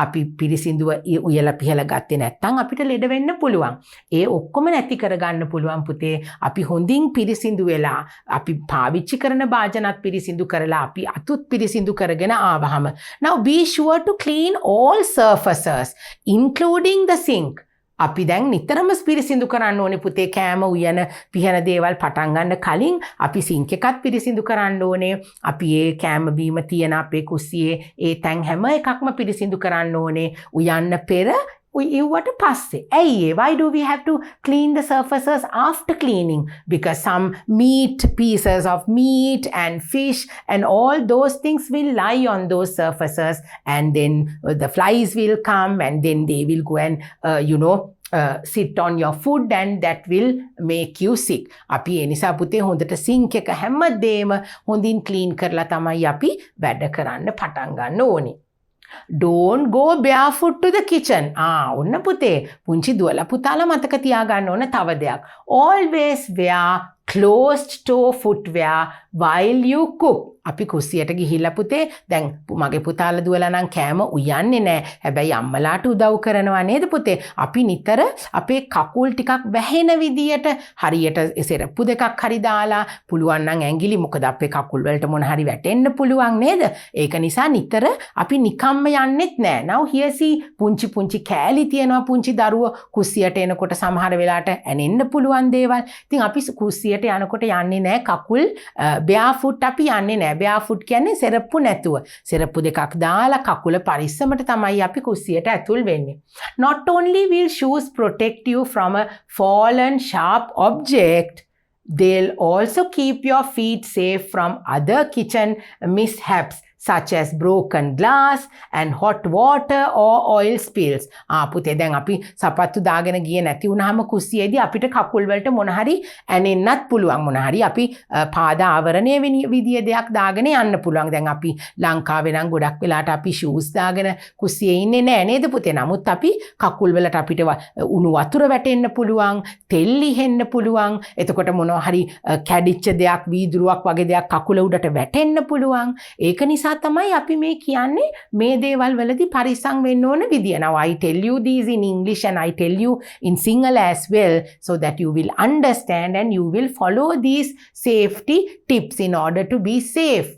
අපි පිරිසිදුව උයලා පිහලා ගත්තේ නැත්නම් අපිට ලෙඩ වෙන්න පුළුවන්. ඒ ඔක්කොම නැති කරගන්න පුළුවන් පුතේ. අපි හොඳින් පිරිසිදු වෙලා අපි පාවිච්චි කරන භාජනත් පිරිසිදු කරලා අපි අතුත් පිරිසිදු කරගෙන ආවහම. Now be sure to clean all surfaces including the sink. අපි දැන් නිතරම පිරිසිදු කරන්න ඕනේ පුතේ කෑම උයන පිහන දේවල් පටන් ගන්න කලින් අපි සිංක් එකත් පිරිසිදු කරන්න ඕනේ. අපි ඒ කෑම බීම තියෙන අපේ කුස්සියේ ඒ තැන් හැම එකක්ම පිරිසිදු කරන්න ඕනේ උයන්න පෙර උයවට පස්සේ. ඇයි why do we have to clean the surfaces after cleaning? Because some meat, pieces of meat and fish and all those things will lie on those surfaces and then the flies will come and then they will go and sit on your food and that will make you sick. අපි ඒ නිසා පුතේ හොඳට sync එක හැමදේම හොඳින් clean කරලා තමයි අපි වැඩ කරන්න පටන් ගන්න ඕනේ. Don't go barefoot to the kitchen. ඔන්න පුතේ පුංචි දුවලා පුතාලා මතක තියාගන්න ඕන තව දෙයක්. Always wear closed toe footwear while you cook. අපි කුස්සියට ගිහිල්ලා පුතේ දැන් මගේ පුතාලා දුවලා නම් කෑම උයන්නේ නැහැ. හැබැයි අම්මලාට උදව් කරනවා නේද පුතේ? අපි නිතර අපේ කකුල් ටිකක් වැහෙන විදියට හරියට සෙරප්පු දෙකක් හරි දාලා පුළුවන් නම් ඇඟිලි මොකද අපේ කකුල් වලට මොන හරි වැටෙන්න පුළුවන් නේද? ඒක නිසා නිතර අපි නිකම්ම යන්නෙත් නැහැ. Now here see පුංචි පුංචි කෑලි තියෙනවා පුංචි දරුවෝ කුස්සියට එනකොට සමහර වෙලාවට ඇනෙන්න පුළුවන් දේවල්. ඉතින් අපි කුස්සියට යනකොට යන්නේ නැහැ කකුල් barefoot අපි යන්නේ නැහැ. barefoot කියන්නේ සෙරප්පු නැතුව. සෙරප්පු දෙකක් දාලා කකුල පරිස්සමට තමයි අපි කුස්සියට ඇතුල් වෙන්නේ. Not only will shoes protect you from a fallen sharp object, they'll also keep your feet safe from other kitchen mishaps such as broken glass and hot water or oil spills. පුතේ දැන් අපි සපත්තු දාගෙන ගියේ නැති වුනහම කුස්සියේදී අපිට කකුල් වලට මොන හරි ඇනෙන්නත් පුළුවන්. මොන හරි අපි පාද ආවරණයේ විදිය දෙයක් දාගෙන යන්න පුළුවන්. දැන් අපි ලංකාවේ නම් ගොඩක් වෙලාට අපි shoes දාගෙන කුස්සියේ ඉන්නේ නැහැ නේද පුතේ? නමුත් අපි කකුල් වලට අපිට උණු වතුර වැටෙන්න පුළුවන්, තෙල් ලිහෙන්න පුළුවන්. එතකොට මොනවා හරි කැඩිච්ච දෙයක්, වීදුරුවක් වගේ දෙයක් කකුල උඩට වැටෙන්න පුළුවන්. ඒක නිසා තමයි අපි මේ කියන්නේ මේ දේවල් වලදී පරිස්සම් වෙන්න ඕන විදිය. Now I tell you these in English and I tell you in Sinhala as well so that you will understand and you will follow these safety tips in order to be safe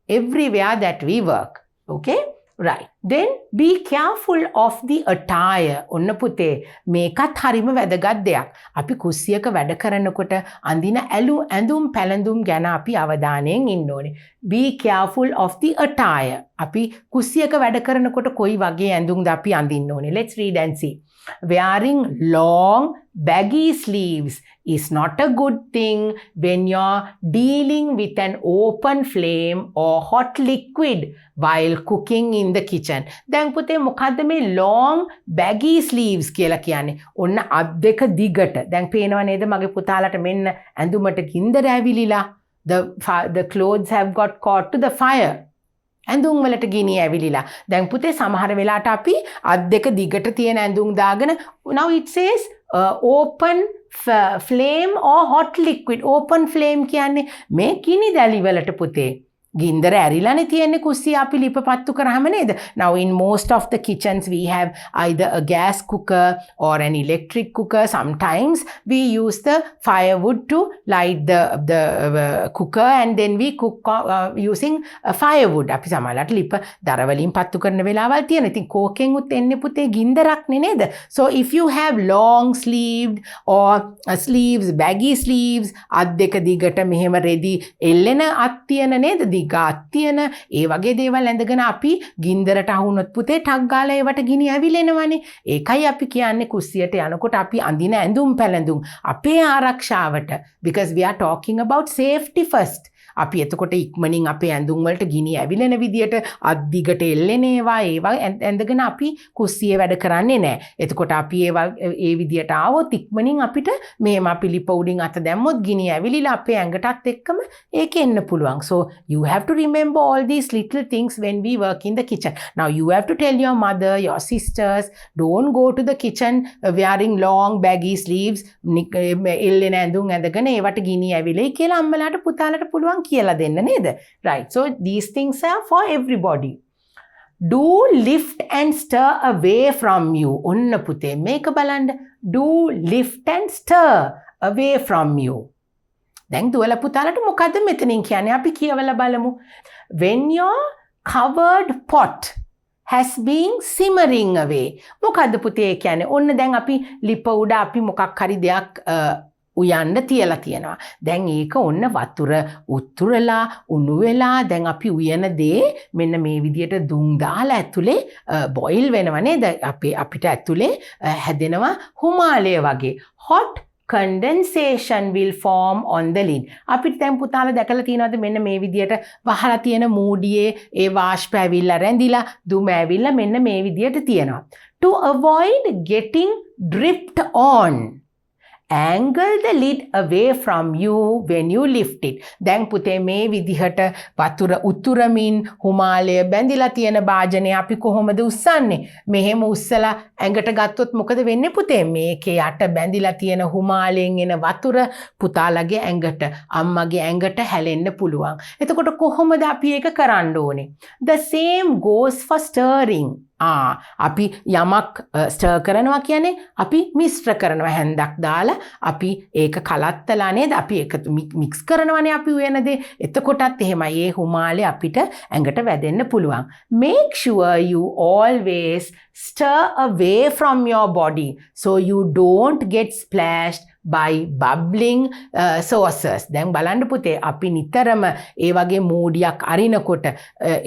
everywhere that we work. Okay? Right. Then be careful of the attire. ඔන්න පුතේ මේකත් හරිම වැදගත් දෙයක්. අපි කුස්සියක වැඩ කරනකොට අඳින ඇඳුම් පැළඳුම් ගැන අපි අවධානයෙන් ඉන්න ඕනේ. Be careful of the attire. අපි කුස්සියක වැඩ කරනකොට කොයි වගේ ඇඳුම්ද අපි අඳින්න ඕනේ. Let's read and see. Wearing long baggy sleeves is not a good thing when you're dealing with an open flame or hot liquid while cooking in the kitchen. දැන් පුතේ මොකද්ද මේ long baggy sleeves කියලා කියන්නේ? ඔන්න අත් දෙක දිගට. දැන් පේනව නේද මගේ පුතාලට මෙන්න ඇඳුමට ගින්දර ඇවිලිලා. The clothes have got caught to the fire. ඇඳුම් වලට ගිනි ඇවිලිලා. දැන් පුතේ සමහර වෙලාවට අපි අත් දෙක දිගට තියෙන ඇඳුම් දාගෙන now it says open flame or hot liquid. Open flame කියන්නේ මේ ගිනි දැලි වලට පුතේ. ගින්දර ඇරිලානේ තියෙන්නේ කුස්සිය අපි ලිප පත්තු කරාම නේද? Now in most of the kitchens we have either a gas cooker or an electric cooker. Sometimes we use the firewood to light the cooker and then we cook using firewood. අපි සමහරවිට ලිප දර වලින් පත්තු කරන වෙලාවල් තියෙනවා. ඉතින් කෝකෙන් උත් එන්නේ පුතේ ගින්දරක් නේද? So if you have long sleeved or sleeves, baggy sleeves, අත් දෙක දිගට මෙහෙම රෙදි එල්ලෙන අත් තියෙන නේද? දිග අත් තියෙන ඒ වගේ දේවල් ඇඳගෙන අපි ගින්දරට අහුනොත් පුතේ ටක් ගාලා ඒවට ගිනි ඇවිලෙනවනේ. ඒකයි අපි කියන්නේ කුස්සියට යනකොට අපි අඳින ඇඳුම් පැළඳුම් අපේ ආරක්ෂාවට, because we are talking about safety first. අපි එතකොට ඉක්මනින් අපේ ඇඳුම් වලට ගිනි ඇවිලෙන විදියට අත් දිගට එල්ලෙන ඒවා ඇඳගෙන අපි කුස්සියේ වැඩ කරන්නේ නැහැ. එතකොට අපි ඒ විදියට ආවොත් ඉක්මනින් අපිට මේම අපි ලිප උඩින් අත දැම්මොත් ගිනි ඇවිලිලා අපේ ඇඟටත් එක්කම ඒක එන්න පුළුවන්. So you have to remember all these little things when we work in the kitchen. Now you have to tell your mother, your sisters, don't go to the kitchen wearing long baggy sleeves, එල්ලෙන ඇඳුම් ඇඳගෙන ඒවට ගිනි ඇවිලෙයි කියලා අම්මලාට පුතාලට පුළුවන් කියලා දෙන්න නේද? Right. So these things are for everybody. Do lift and stir away from you. ඔන්න පුතේ මේක බලන්න. Do lift and stir away from you. දැන් දුවලා පුතාලට මොකද්ද මෙතනින් කියන්නේ? අපි කියවලා බලමු. When your covered pot has been simmering away. මොකද්ද පුතේ කියන්නේ? ඔන්න දැන් අපි ලිප උඩ අපි මොකක් හරි දෙයක් උයන්න තියලා තියෙනවා. දැන් ඒක ඔන්න වතුර උතුරලා උණු වෙලා දැන් අපි උයන දේ මෙන්න මේ විදියට දුම් දාලා ඇතුලේ බොයිල් වෙනවා නේද? අපිට ඇතුලේ හැදෙනවා හුමාලය වගේ. Hot condensation will form on the lid. අපිට දැන් පුතාලා දැකලා තියෙනවද මෙන්න මේ විදියට වහලා තියෙන මූඩියේ ඒ වාෂ්ප ඇවිල්ලා රැඳිලා දුම ඇවිල්ලා මෙන්න මේ විදියට තියෙනවා. To avoid getting dripped on, angle the lid away from you when you lift it. දැන් පුතේ මේ විදිහට වතුර උතුරමින් හුමාලය බැඳිලා තියෙන භාජනය අපි කොහොමද උස්සන්නේ? මෙහෙම උස්සලා ඇඟට ගත්තොත් මොකද වෙන්නේ පුතේ? මේකේ යට බැඳිලා තියෙන හුමාලයෙන් එන වතුර පුතාලගේ ඇඟට, අම්මගේ ඇඟට හැලෙන්න පුළුවන්. එතකොට කොහොමද අපි ඒක කරන්න ඕනේ? The same goes for stirring. අපි යමක් ස්ටර් කරනවා කියන්නේ අපි මිශ්‍ර කරනවා. හැන්දක් දාලා අපි ඒක කලත්තලා නේද? අපි ඒක මික්ස් කරනවානේ අපි උයන දේ. එතකොටත් එහෙමයි ඒ හුමාලේ අපිට ඇඟට වැදෙන්න පුළුවන්. Make sure you always stir away from your body so you don't get splashed by bubbling saucers. දැන් බලන්න පුතේ අපි නිතරම ඒ වගේ මූඩියක් අරිනකොට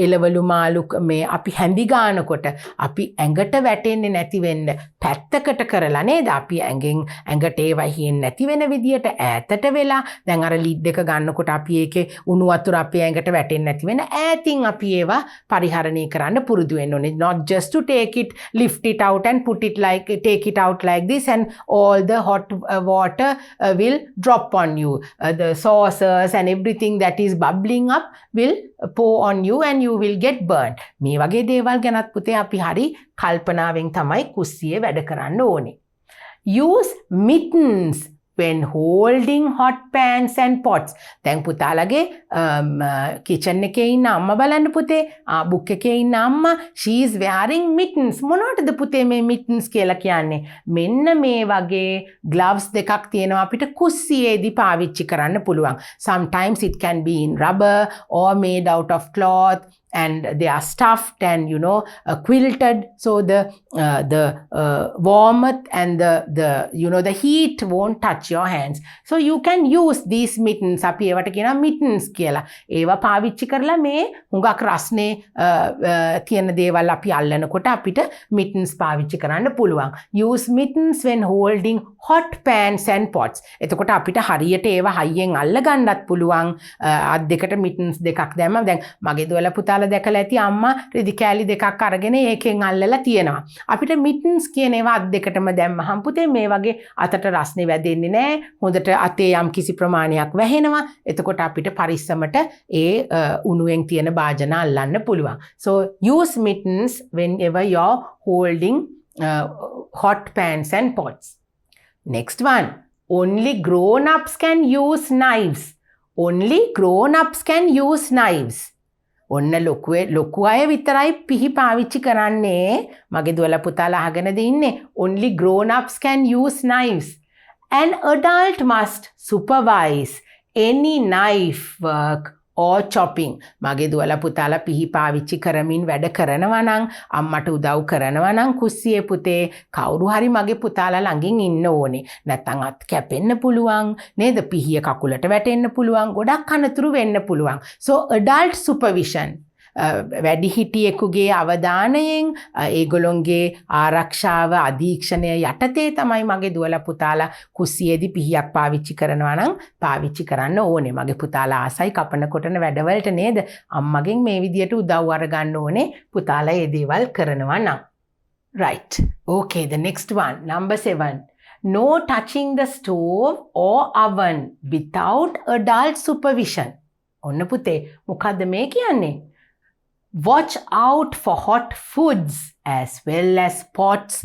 එළවලු මාළු මේ අපි හැඳි ගන්නකොට අපි ඇඟට වැටෙන්නේ නැති වෙන්න පැත්තකට කරලා නේද? අපි ඇඟට ඒවා හිෙන්නේ නැති වෙන විදියට ඈතට වෙලා දැන් අර ලිඩ් එක ගන්නකොට අපි ඒකේ උණු වතුර අපේ ඇඟට වැටෙන්නේ නැති වෙන ඈතින් අපි ඒවා පරිහරණය කරන්න පුරුදු වෙන්න ඕනේ. Not just to take it, lift it out and take it out like this and all the hot water will drop on you. The saucers and everything that is bubbling up will pour on you and you will get burnt. මේ වගේ දේවල් ගැනත් පුතේ අපි හරි කල්පනාවෙන් තමයි කුස්සියේ වැඩ කරන්න ඕනේ. Use mittens when holding hot pans and pots. දැන් පුතාලගේ kitchen එකේ ඉන්න අම්මා බලන්න පුතේ. book එකේ ඉන්න අම්මා, she is wearing mittens. මොනවටද පුතේ මේ mittens කියලා කියන්නේ? මෙන්න මේ වගේ gloves දෙකක් තියෙනවා අපිට කුස්සියේදී පාවිච්චි කරන්න පුළුවන්. Sometimes it can be in rubber or made out of cloth and they are stuffed and quilted, so the warmth and the heat won't touch your hands. So you can use these mittens. අපි ඒවට කියනවා mittens කියලා. ඒවා පාවිච්චි කරලා මේ හුඟක් රස්නේ තියෙන දේවල් අපි අල්ලනකොට අපිට mittens පාවිච්චි කරන්න පුළුවන්. Use mittens when holding hot pans and pots. එතකොට අපිට හරියට ඒවා හයියෙන් අල්ල ගන්නත් පුළුවන්. අත් දෙකට mittens දෙකක් දැම්මම දැන් මගේ දුවලා පුතාලා දැකලා ඇති අම්මා රෙදි කෑලි දෙකක් අරගෙන ඒකෙන් අල්ලලා තියෙනවා. අපිට mittens කියන ඒවා අත් දෙකටම දැම්මහම පුතේ මේ වගේ අතට රස්නේ වැදෙන්නේ නැහැ. හොඳට අතේ යම් කිසි ප්‍රමාණයක් වැහෙනවා. එතකොට අපිට පරිස්සමට ඒ උණුවෙන් තියෙන භාජන අල්ලන්න පුළුවන්. So use mittens whenever you're holding hot pans and pots. Next one. Only grown-ups can use knives. Only grown-ups can use knives. ඔන්න ලොකු අය විතරයි පිහි පාවිච්චි කරන්නේ. මගේ දුවලා පුතාලා අහගෙනද ඉන්නේ. Only grown ups can use knives. An adult must supervise any knife work or chopping. මගේ දුවලා පුතාලා පිහි පාවිච්චි කරමින් වැඩ කරනවා නම් අම්මට උදව් කරනවා නම් කුස්සියේ පුතේ කවුරු හරි මගේ පුතාලා ළඟින් ඉන්න ඕනේ. නැත්තම් අත් කැපෙන්න පුළුවන් නේද? පිහිය කකුලට වැටෙන්න පුළුවන්. ගොඩක් අනතුරු වෙන්න පුළුවන්. So adult supervision වැඩිහිටියෙකුගේ අවධානයෙන් ඒගොල්ලොන්ගේ ආරක්ෂාව අධීක්ෂණය යටතේ තමයි මගේ දුවලා පුතාලා කුස්සියේදී පිහියක් පාවිච්චි කරනවා නම් පාවිච්චි කරන්න ඕනේ. මගේ පුතාලා ආසයි කපන කොටන වැඩවලට නේද? අම්මගෙන් මේ විදියට උදව් අරගන්න ඕනේ පුතාලා මේ දේවල් කරනවා නම්. Right. Okay, the next one. Number 7. No touching the stove or oven without adult supervision. ඔන්න පුතේ මොකද්ද මේ කියන්නේ? Watch out for hot foods as well as pots,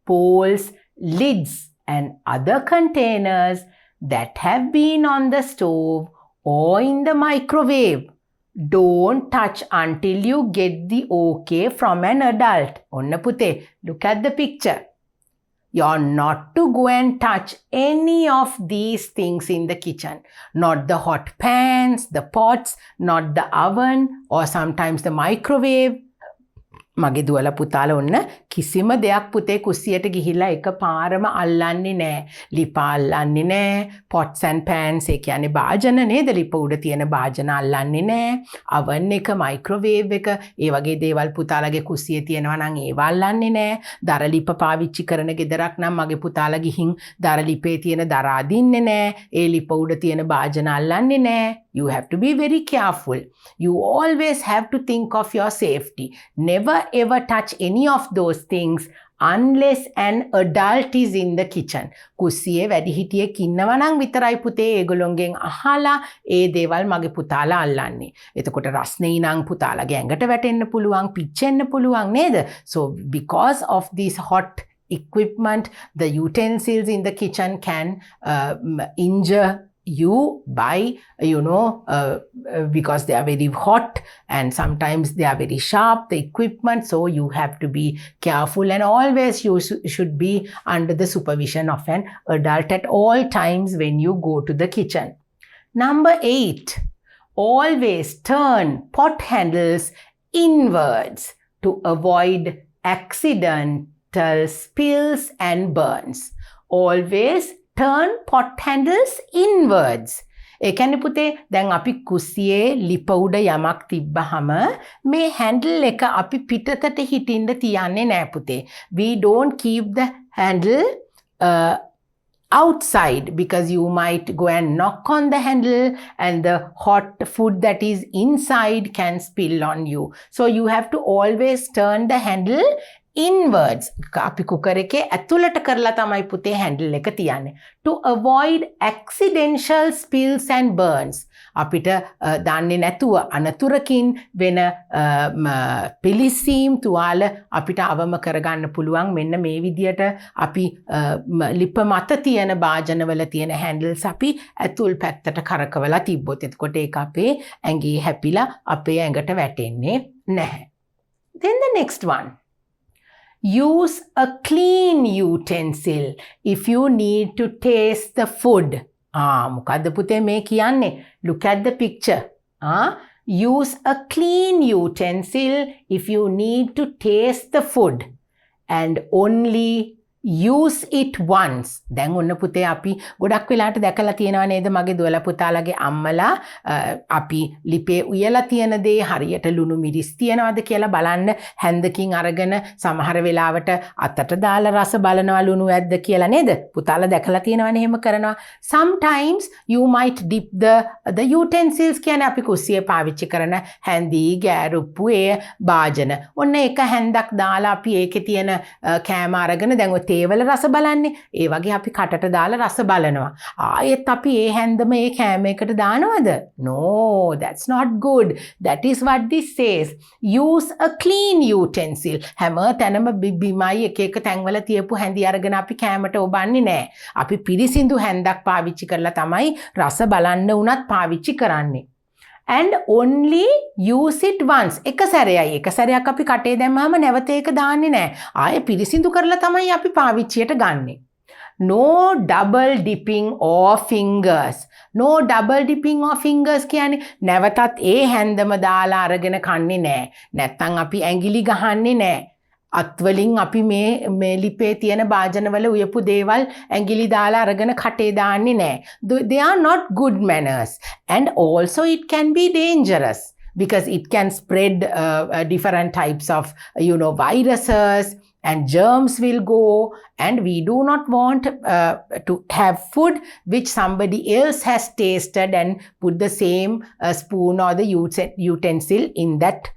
bowls, lids and other containers that have been on the stove or in the microwave. Don't touch until you get the okay from an adult. Onna pute, look at the picture. You're not to go and touch any of these things in the kitchen. Not the hot pans, the pots, not the oven, or sometimes the microwave. මගේ දුවලා පුතාලා ඔන්න කිසිම දෙයක් පුතේ කුස්සියට ගිහිල්ලා එකපාරම අල්ලන්නේ නැහැ. ලිප අල්ලන්නේ නැහැ. pots and pans ඒ කියන්නේ භාජන නේද? ලිප උඩ තියෙන භාජන අල්ලන්නේ නැහැ. oven එක, microwave එක, ඒ වගේ දේවල් පුතාලගේ කුස්සියේ තියෙනවා නම් ඒවා අල්ලන්නේ නැහැ. දර ලිප පාවිච්චි කරන ගෙදරක් නම් මගේ පුතාලා ගිහින් දර ලිපේ තියෙන දර අදින්නේ නැහැ. ඒ ලිප උඩ තියෙන භාජන අල්ලන්නේ නැහැ. You have to be very careful. You always have to think of your safety. Never ever touch any of those things unless an adult is in the kitchen. කුස්සියේ වැඩිහිටියෙක් ඉන්නවා නම් විතරයි පුතේ ඒගොල්ලොන්ගෙන් අහලා ඒ දේවල් මගේ පුතාලා අල්ලන්නේ. එතකොට රස්නේ නම් පුතාලාගේ ඇඟට වැටෙන්න පුළුවන්, පිච්චෙන්න පුළුවන් නේද? So because of this hot equipment, the utensils in the kitchen can injure you by because they are very hot and sometimes they are very sharp, the equipment, so you have to be careful and always you should be under the supervision of an adult at all times when you go to the kitchen. Number 8, always turn pot handles inwards to avoid accidental spills and burns. Always turn pot handles inwards. ඒ කියන්නේ පුතේ දැන් අපි කුස්සියේ ලිප උඩ යමක් තිබ්බහම මේ handle එක අපි පිටතට හිටින්න තියන්නේ නෑ පුතේ. We don't keep the handle outside because you might go and knock on the handle and the hot food that is inside can spill on you. So you have to always turn the handle inwards. අපි cooker එකේ ඇතුළට කරලා තමයි පුතේ handle එක තියන්නේ. To avoid accidental spills and burns. අපිට දන්නේ නැතුව අනතුරකින් වෙන පිලිසීම් තුවාල අපිට අවම කරගන්න පුළුවන්. මෙන්න මේ විදියට අපි ලිප මත තියෙන භාජනවල තියෙන handles අපි ඇතුල් පැත්තට කරකවලා තිබ්බොත් එතකොට ඒක අපේ ඇඟේ හැපිලා අපේ ඇඟට වැටෙන්නේ නැහැ. Then the next one. Use a clean utensil if you need to taste the food. මොකද්ද පුතේ මේ කියන්නේ? Look at the picture. Use a clean utensil if you need to taste the food and only use it once. දැන් ඔන්න පුතේ අපි ගොඩක් වෙලාට දැකලා තියෙනවා නේද මගේ දුවලා පුතාලගේ අම්මලා අපි ලිපේ උයලා තියෙන දේ හරියට ලුණු මිරිස් තියනවද කියලා බලන්න හැන්දකින් අරගෙන සමහර වෙලාවට අතට දාලා රස බලනවා ලුණු ඇද්ද කියලා නේද? පුතාලා දැකලා තියෙනවනේ එහෙම කරනවා. Sometimes you might dip the utensils කියන්නේ අපි කුස්සිය පාවිච්චි කරන හැන්දි, ගෑරුප්පු, ඒ භාජන. ඔන්න එක හැන්දක් දාලා අපි ඒකේ තියෙන කෑම අරගෙන දැන් තේවල රස බලන්නේ. ඒ වගේ අපි කටට දාලා රස බලනවා. ආයෙත් අපි ඒ හැන්දම ඒ කෑම එකට දානවද? No, that's not good. That is what this says. Use a clean utensil. හැම තැනම බිමයි එක එක තැන්වල තියපු හැන්දි අරගෙන අපි කෑමට ඔබන්නේ නැහැ. අපි පිරිසිදු හැන්දක් පාවිච්චි කරලා තමයි රස බලන්න උනත් පාවිච්චි කරන්නේ. and only use it once. එක සැරයයි. එක සැරයක් අපි කටේ දැම්මම නැවත ඒක දාන්නේ නැහැ. ආයෙ පිරිසිදු කරලා තමයි අපි පාවිච්චියට ගන්නෙ. No double dipping of fingers. No double dipping of fingers කියන්නේ නැවතත් ඒ හැන්දම දාලා අරගෙන කන්නේ නැහැ. නැත්තම් අපි ඇඟිලි ගහන්නේ නැහැ. අත්වලින් අපි මේ ලිපේ තියෙන භාජනවල උයපු දේවල් ඇඟිලි දාලා අරගෙන කටේ දාන්නේ නැහැ. They are not good manners. And also it can be dangerous because it can spread different types of, viruses, and germs will go, and we do not want to have food which somebody else has tasted and put the same spoon or the utensil in that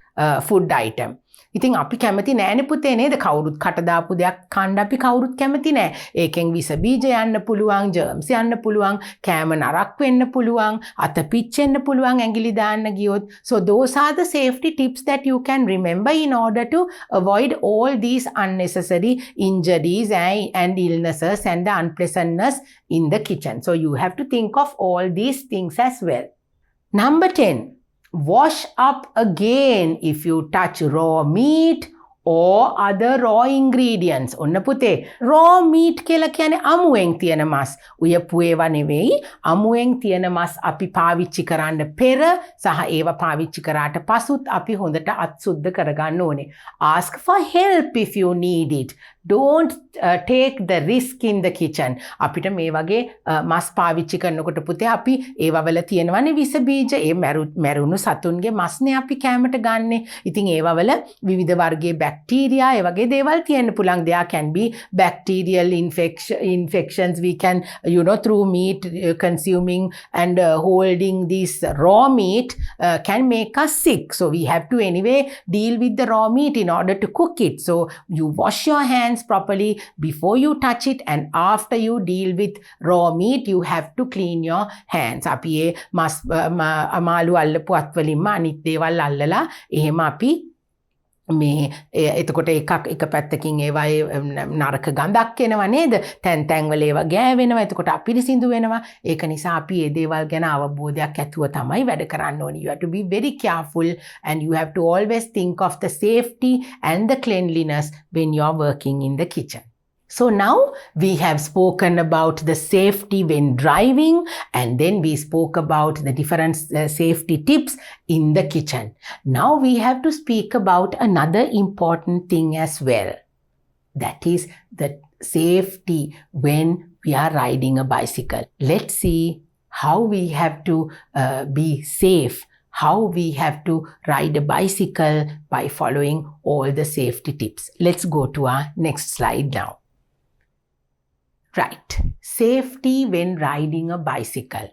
food item. ඉතින් අපි කැමති නෑනේ පුතේ නේද? කවුරුත් කට දාපු දෙයක් කන්න අපි කවුරුත් කැමති නෑ. ඒකෙන් විස බීජ යන්න පුළුවන්, ජර්ම්ස් යන්න පුළුවන්, කෑම නරක් වෙන්න පුළුවන්, අත පිච්චෙන්න පුළුවන් ඇඟිලි දාන්න ගියොත්. So those are the safety tips that you can remember in order to avoid all these unnecessary injuries and illnesses and the unpleasantness in the kitchen. So you have to think of all these things as well. Number 10. Wash up again if you touch raw meat or other raw ingredients. ඔන්න පුතේ raw meat කියලා කියන්නේ අමුවෙන් තියෙන මස්. උයපු ඒවා නෙවෙයි. අමුවෙන් තියෙන මස් අපි පාවිච්චි කරන්න පෙර සහ ඒවා පාවිච්චි කරාට පසුත් අපි හොඳට අත් සුද්ධ කරගන්න ඕනේ. Ask for help if you need it. Don't take the risk in the kitchen. අපිට මේ වගේ මස් පාවිච්චි කරනකොට පුතේ අපි ඒවවල තියෙනවනේ විස බීජ. ඒ මැරුණු සතුන්ගේ මස්නේ අපි කෑමට ගන්නෙ. ඉතින් ඒවවල විවිධ වර්ගයේ බැක්ටීරියා ඒ වගේ දේවල් තියෙන්න පුළුවන්. There can be bacterial infections we can, through meat consuming and holding this raw meat can make us sick. So we have to anyway deal with the raw meat in order to cook it. So you wash your hands properly before you touch it, and after you deal with raw meat you have to clean your hands. අපි ඒ මස් අමාළු අල්ලපු අත්වලින්ම අනිත් දේවල් අල්ලලා එහෙම අපි මේ එතකොට එක පැත්තකින් ඒවායේ නරක ගඳක් එනවා නේද? තැන් වල ඒවා ගෑවෙනවා. එතකොට අපිරිසිදු වෙනවා. ඒක නිසා අපි මේ දේවල් ගැන අවබෝධයක් ඇතුව තමයි වැඩ කරන්න ඕනේ. You have to be very careful and you have to always think of the safety and the cleanliness when you are working in the kitchen. So now we have spoken about the safety when driving, and then we spoke about the different safety tips in the kitchen. Now we have to speak about another important thing as well. That is the safety when we are riding a bicycle. Let's see how we have to be safe, how we have to ride a bicycle by following all the safety tips. Let's go to our next slide now. Right, safety when riding a bicycle.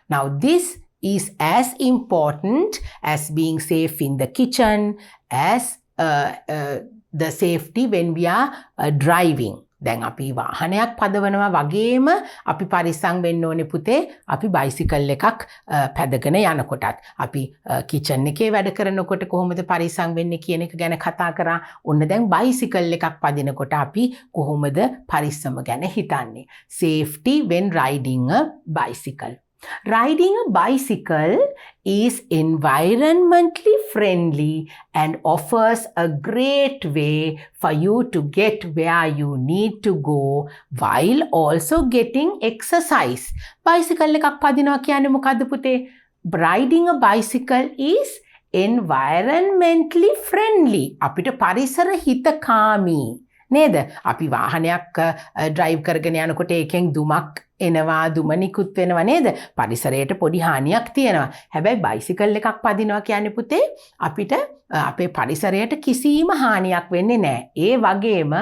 Now this is as important as being safe in the kitchen as the safety when we are driving. දැන් අපි වාහනයක් පදවනවා වගේම අපි පරිස්සම් වෙන්න ඕනේ පුතේ අපි බයිසිකල් එකක් පැදගෙන යනකොටත් අපි කිචන් එකේ වැඩ කරනකොට කොහොමද පරිස්සම් වෙන්නේ කියන එක ගැන කතා කරා. ඔන්න දැන් බයිසිකල් එකක් පදිනකොට අපි කොහොමද පරිස්සම ගැන හිතන්නේ. Safety when riding a bicycle. Riding a bicycle is environmentally friendly and offers a great way for you to get where you need to go while also getting exercise. Bicycle එකක් පදිනවා කියන්නේ මොකද්ද පුතේ? Riding a bicycle is environmentally friendly. අපිට පරිසර හිතකාමී නේද? අපි වාහනයක් drive කරගෙන යනකොට ඒකෙන් දුමක් එනවා, දුම නිකුත් වෙනවා නේද? පරිසරයට පොඩි හානියක් තියෙනවා. හැබැයි බයිසිකල් එකක් පදිනවා කියන්නේ පුතේ අපිට අපේ පරිසරයට කිසිම හානියක් වෙන්නේ නැහැ. ඒ වගේම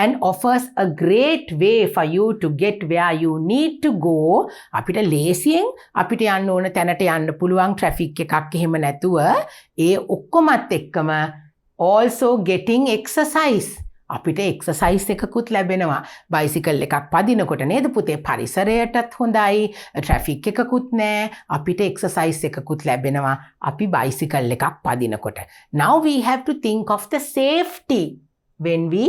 and offers a great way for you to get where you need to go. අපිට ලේසියෙන් අපිට යන්න ඕන තැනට යන්න පුළුවන් ට්‍රැෆික් එකක් එහෙම නැතුව ඒ ඔක්කොමත් එක්කම also getting exercise. අපිට එක්සර්සයිස් එකකුත් ලැබෙනවා බයිසිකල් එකක් පදිනකොට නේද පුතේ? පරිසරයටත් හොඳයි, ට්‍රැෆික් එකකුත් නැහැ, අපිට එක්සර්සයිස් එකකුත් ලැබෙනවා අපි බයිසිකල් එකක් පදිනකොට. Now we have to think of the safety when we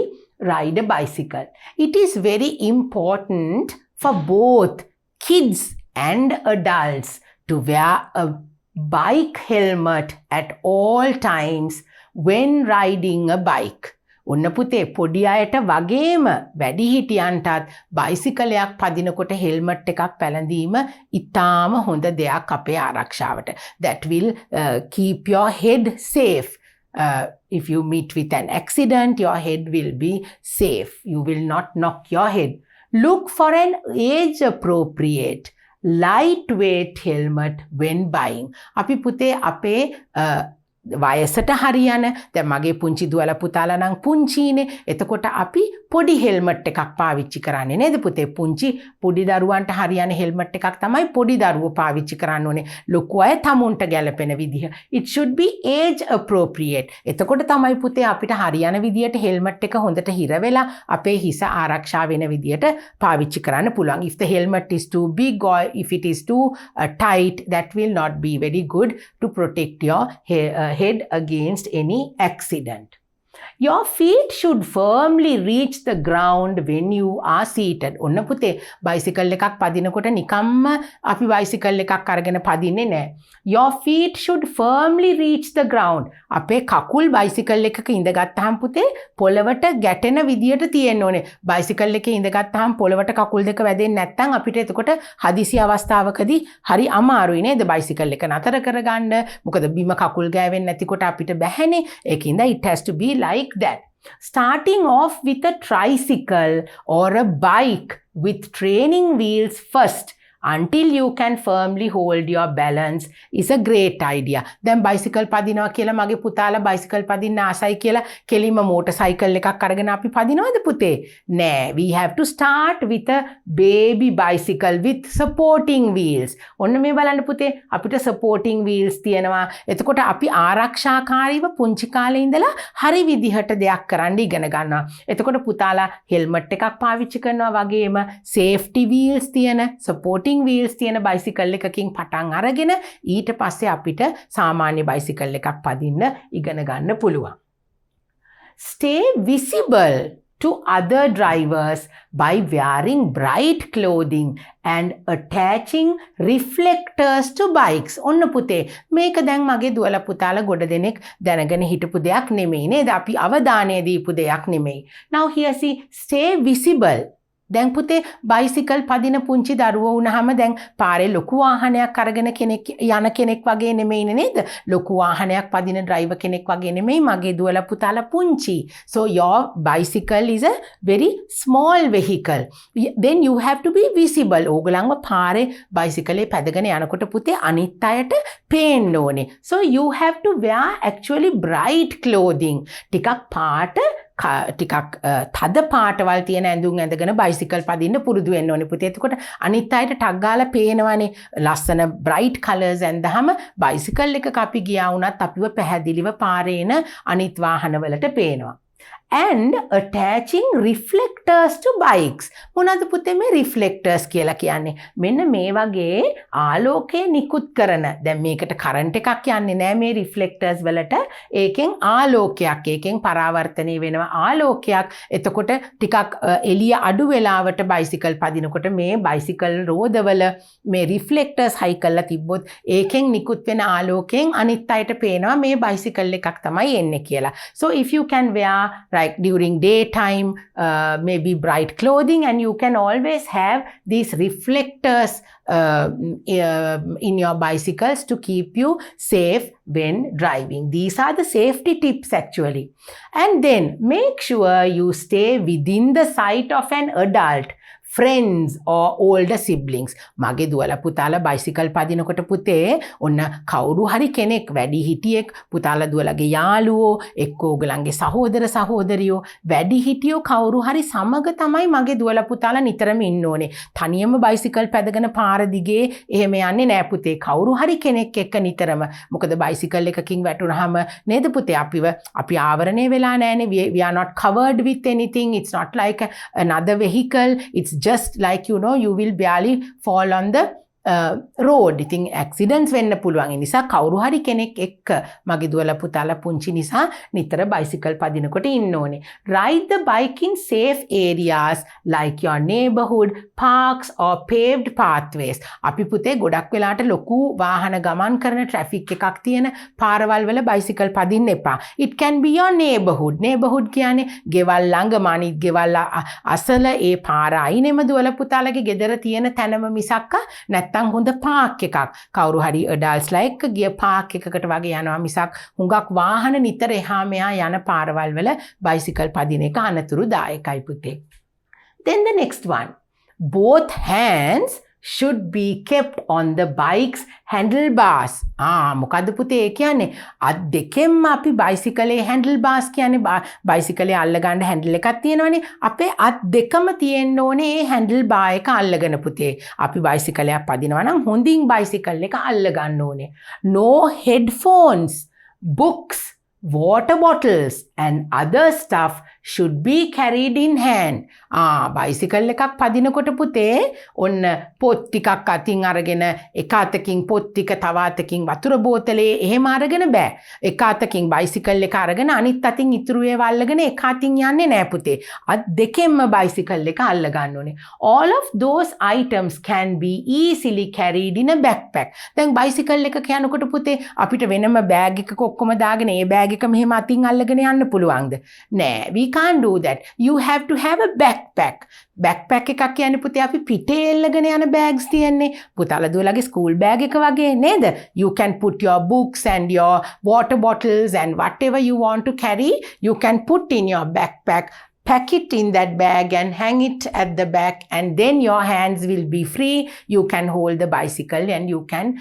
ride a bicycle. It is very important for both kids and adults to wear a bike helmet at all times when riding a bike. ඔන්න පුතේ පොඩි අයට වගේම වැඩිහිටියන්ටත් බයිසිකලයක් පදිනකොට helmet එකක් පැළඳීම ඉතාම හොඳ දෙයක් අපේ ආරක්ෂාවට. That will keep your head safe. If you meet with an accident, your head will be safe. You will not knock your head. Look for an age-appropriate, lightweight helmet when buying. අපි පුතේ අපේ වයසට හරියන දැන් මගේ පුංචි දුවලා පුතාලා නම් පුංචිනේ. එතකොට අපි පොඩි හෙල්මට් එකක් පාවිච්චි කරන්නේ නේද පුතේ? පුංචි පොඩි දරුවන්ට හරියන හෙල්මට් එකක් තමයි පොඩි දරුවෝ පාවිච්චි කරන්න ඕනේ. ලොකු අය තමුන්ට ගැලපෙන විදිහ. It should be age appropriate. එතකොට තමයි පුතේ අපිට හරියන විදියට හෙල්මට් එක හොඳට හිර වෙලා අපේ හිස ආරක්ෂා වෙන විදියට පාවිච්චි කරන්න පුළුවන්. If the helmet is too big or if it is too tight, that will not be very good to protect your head against any accident. Your feet should firmly reach the ground when you are seated. ඔන්න පුතේ bicycle එකක් පදිනකොට නිකම්ම අපි bicycle එකක් අරගෙන පදින්නේ නැහැ. Your feet should firmly reach the ground. අපේ කකුල් බයිසිකල් එකක ඉඳගත්තාම පුතේ පොළවට ගැටෙන විදියට තියෙන්න ඕනේ. බයිසිකල් එකේ ඉඳගත්තාම පොළවට කකුල් දෙක වැදෙන්නේ නැත්නම් අපිට එතකොට හදිසි අවස්ථාවකදී හරි අමාරුයි නේද බයිසිකල් එක නතර කරගන්න. මොකද බිම කකුල් ගෑවෙන්නේ නැතිකොට අපිට බැහැනේ. ඒකින්ද it has to be like that. Starting off with a tricycle or a bike with training wheels first until you can firmly hold your balance is a great idea. දැන් බයිසිකල් පදිනවා කියලා මගේ පුතාලා බයිසිකල් පදින්න ආසයි කියලා කෙලින්ම motor cycle එකක් අරගෙන අපි පදිනවද පුතේ? නෑ. We have to start with a baby bicycle with supporting wheels. ඔන්න මේ බලන්න පුතේ අපිට supporting wheels තියෙනවා. එතකොට අපි ආරක්ෂාකාරීව පුංචි කාලේ ඉඳලා හරි විදිහට දෙයක් කරන්න ඉගෙන ගන්නවා. එතකොට පුතාලා හෙල්මට් එකක් පාවිච්චි කරනවා වගේම safety wheels තියෙන supporting wheels තියෙන බයිසිකල් එකකින් පටන් අරගෙන ඊට පස්සේ අපිට සාමාන්‍ය බයිසිකල් එකක් පදින්න ඉගෙන ගන්න පුළුවන්. Stay visible to other drivers by wearing bright clothing and attaching reflectors to bikes. ඔන්න පුතේ මේක දැන් මගේ දුවලා පුතාලා ගොඩ දෙනෙක් දැනගෙන හිටපු දෙයක් නෙමෙයි නේද? අපි අවධානය දීපු දෙයක් නෙමෙයි. Now here see stay visible. දැන් පුතේ බයිසිකල් පදින පුංචි දරුවෝ වුණාම දැන් පාරේ ලොකු වාහනයක් අරගෙන කෙනෙක් යන කෙනෙක් වගේ නෙමෙයිනේ නේද? ලොකු වාහනයක් පදින ඩ්‍රයිවර් කෙනෙක් වගේ නෙමෙයි මගේ දුවලා පුතාලා පුංචි. So your bicycle is a very small vehicle. Then you have to be visible. ඕගලන්ව පාරේ බයිසිකලේ පැදගෙන යනකොට පුතේ අනිත් අයට පේන්න ඕනේ. So you have to wear actually bright clothing. ටිකක් පාට ටිකක් තද පාටවල් තියෙන ඇඳුම් ඇඳගෙන බයිසිකල් පදින්න පුරුදු වෙන්න ඕනේ පුතේ. එතකොට අනිත් අයට ටක් ගාලා පේනවනේ ලස්සන bright colors ඇඳහම බයිසිකල් එකක අපි ගියා වුණත් අපිව පැහැදිලිව පාරේ එන අනිත් වාහනවලට පේනවා. And attaching reflectors to bikes. මොනවද පුතේ මේ reflectors කියලා කියන්නේ? මෙන්න මේ වගේ ආලෝකය නිකුත් කරන. දැන් මේකට කරන්ට් එකක් යන්නේ නැහැ මේ reflectors වලට. ඒකෙන් ආලෝකයක්, ඒකෙන් පරාවර්තනය වෙනවා ආලෝකයක්. එතකොට ටිකක් එළිය අඩු වෙලාවට බයිසිකල් පදිනකොට මේ බයිසිකල් රෝදවල මේ reflectors හයි කරලා තිබ්බොත් ඒකෙන් නිකුත් වෙන ආලෝකයෙන් අනිත් අයට පේනවා මේ බයිසිකල් එකක් තමයි එන්නේ කියලා. So if you can wear like during daytime maybe bright clothing, and you can always have these reflectors in your bicycles to keep you safe when driving. These are the safety tips actually. And then make sure you stay within the sight of an adult, friends or older siblings. මගේ දුවලා පුතාලා bicycle පදිනකොට පුතේ ඔන්න කවුරු හරි කෙනෙක් වැඩි හිටියෙක් පුතාලා දුවලාගේ යාළුවෝ එක්ක ඕගලන්ගේ සහෝදර සහෝදරියෝ වැඩි හිටියෝ කවුරු හරි සමග තමයි මගේ දුවලා පුතාලා නිතරම ඉන්න ඕනේ. තනියම බයිසිකල් පැදගෙන පාර දිගේ එහෙම යන්නේ නෑ පුතේ. කවුරු හරි කෙනෙක් එක්ක නිතරම. මොකද බයිසිකල් එකකින් වැටුනහම නේද පුතේ අපි ආවරණය වෙලා නෑනේ. We are not covered with anything. It's not like another vehicle. It's just like, you know, you will barely fall on the road. ඉතින් ඇක්සිඩන්ට්ස් වෙන්න පුළුවන්. ඒ නිසා කවුරු හරි කෙනෙක් එක්ක මගේ දුවලා පුතාලා පුංචි නිසා නිතර බයිසිකල් පදිනකොට ඉන්න ඕනේ. Ride the bike in safe areas like your neighborhood, parks or paved pathways. අපි පුතේ ගොඩක් වෙලාට ලොකු වාහන ගමන් කරන ට්‍රැෆික් එකක් තියෙන පාරවල් වල බයිසිකල් පදින්න එපා. It can be your neighborhood. Neighborhood කියන්නේ ගෙවල් ළඟම අනිත් ගෙවල් අසල ඒ පාර අයිනෙම දුවලා පුතාලගේ ගෙදර තියෙන තැනම මිසක්ක නැත්තම් හොඳ පාක් එකක්. කවුරු හරි ඇඩල්ට්ස්ලා එක්ක ගිය පාක් එකකට වගේ යනවා මිසක් හුඟක් වාහන නිතර එහා මෙහා යන පාරවල් වල බයිසිකල් පදින එක අනතුරුදායකයි පුතේ. Then the next one. Both hands should be kept on the bike's handlebars. මොකද්ද පුතේ ඒ කියන්නේ? අත් දෙකෙන්ම අපි බයිසිකලේ handlebars කියන්නේ බයිසිකලේ අල්ලගන්න හැන්ඩල් එකක් තියෙනවනේ. අපේ අත් දෙකම තියෙන්න ඕනේ ඒ handle bar එක අල්ලගෙන පුතේ. අපි බයිසිකලයක් පදිනවා නම් හොඳින් බයිසිකල් එක අල්ලගන්න ඕනේ. No headphones, books, water bottles and other stuff should be carried in hand. Bicycle එකක් පදිනකොට පුතේ ඔන්න පොත් ටිකක් අතින් අරගෙන එක අතකින් පොත් ටික තව අතකින් වතුර බෝතලේ එහෙම අරගෙන බෑ. එක අතකින් බයිසිකල් එක අරගෙන අනිත් අතින් ඉතුරු ඒවා අල්ලගෙන එක අතින් යන්නේ නෑ පුතේ. අත් දෙකෙන්ම බයිසිකල් එක අල්ල ගන්න ඕනේ. All of those items can be easily carried in a backpack. දැන් බයිසිකල් එක යනකොට පුතේ අපිට වෙනම බෑග් එකක ඔක්කොම දාගෙන ඒ බෑග් එක මෙහෙම අතින් අල්ලගෙන යන්න පුළුවන්ද? නෑ. We can't do that. You have to have a backpack. Backpack එකක් කියන්නේ පුතේ අපි පිටේ එල්ලගෙන යන bags තියන්නේ. පුතාලා දුවලාගේ school bag එක වගේ නේද? You can put your books and your water bottles and whatever you want to carry, you can put in your backpack. Pack it in that bag and hang it at the back, and then your hands will be free. You can hold the bicycle and you can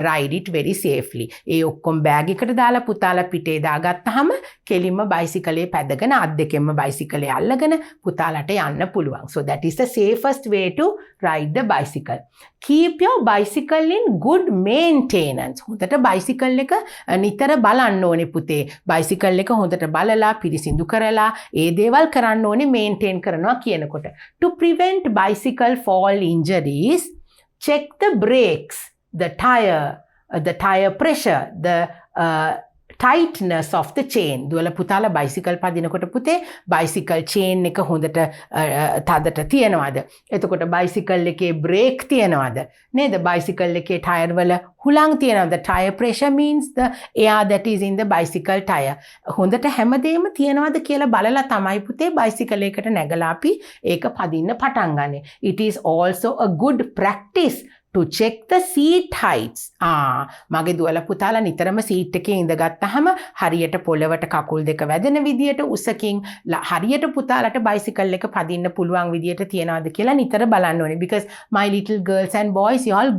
ride it very safely. ඒ ඔක්කොම bag එකට දාලා පුතාලා පිටේ දාගත්තාම කෙලින්ම බයිසිකලේ පැදගෙන අත් දෙකෙන්ම බයිසිකලේ අල්ලගෙන පුතාලට යන්න පුළුවන්. So that is the safest way to ride the bicycle. Keep your bicycle in good maintenance. හොඳට බයිසිකල් එක නිතර බලන්න ඕනේ පුතේ. බයිසිකල් එක හොඳට බලලා පිරිසිදු කරලා ඒ දේවල් කරන්න ඕනේ maintain කරනවා කියනකොට. To prevent bicycle fall injuries, check the brakes, the tire pressure, the tightness of the chain. දුවලා පුතාලා බයිසිකල් පදිනකොට පුතේ බයිසිකල් චේන් එක හොඳට තදට තියනවාද? එතකොට බයිසිකල් එකේ බ්‍රේක් තියනවාද? නේද? බයිසිකල් එකේ ටයර් වල හුලං තියනවාද? tire pressure means the air that is in the bicycle tire. හොඳට හැමදේම තියනවාද කියලා බලලා තමයි පුතේ බයිසිකල් එකකට නැගලා අපි ඒක පදින්න පටන් ගන්නෙ. It is also a good practice to check the seat heights. මගේ දුවලා පුතාලා නිතරම සීට් එකේ ඉඳගත්තාම හරියට පොළවට කකුල් දෙක වැදෙන විදියට උසකින් හරියට පුතාලට බයිසිකල් එක පදින්න පුළුවන් විදියට තියනවාද කියලා නිතර බලන්න ඕනේ. Because my little girls and boys, you all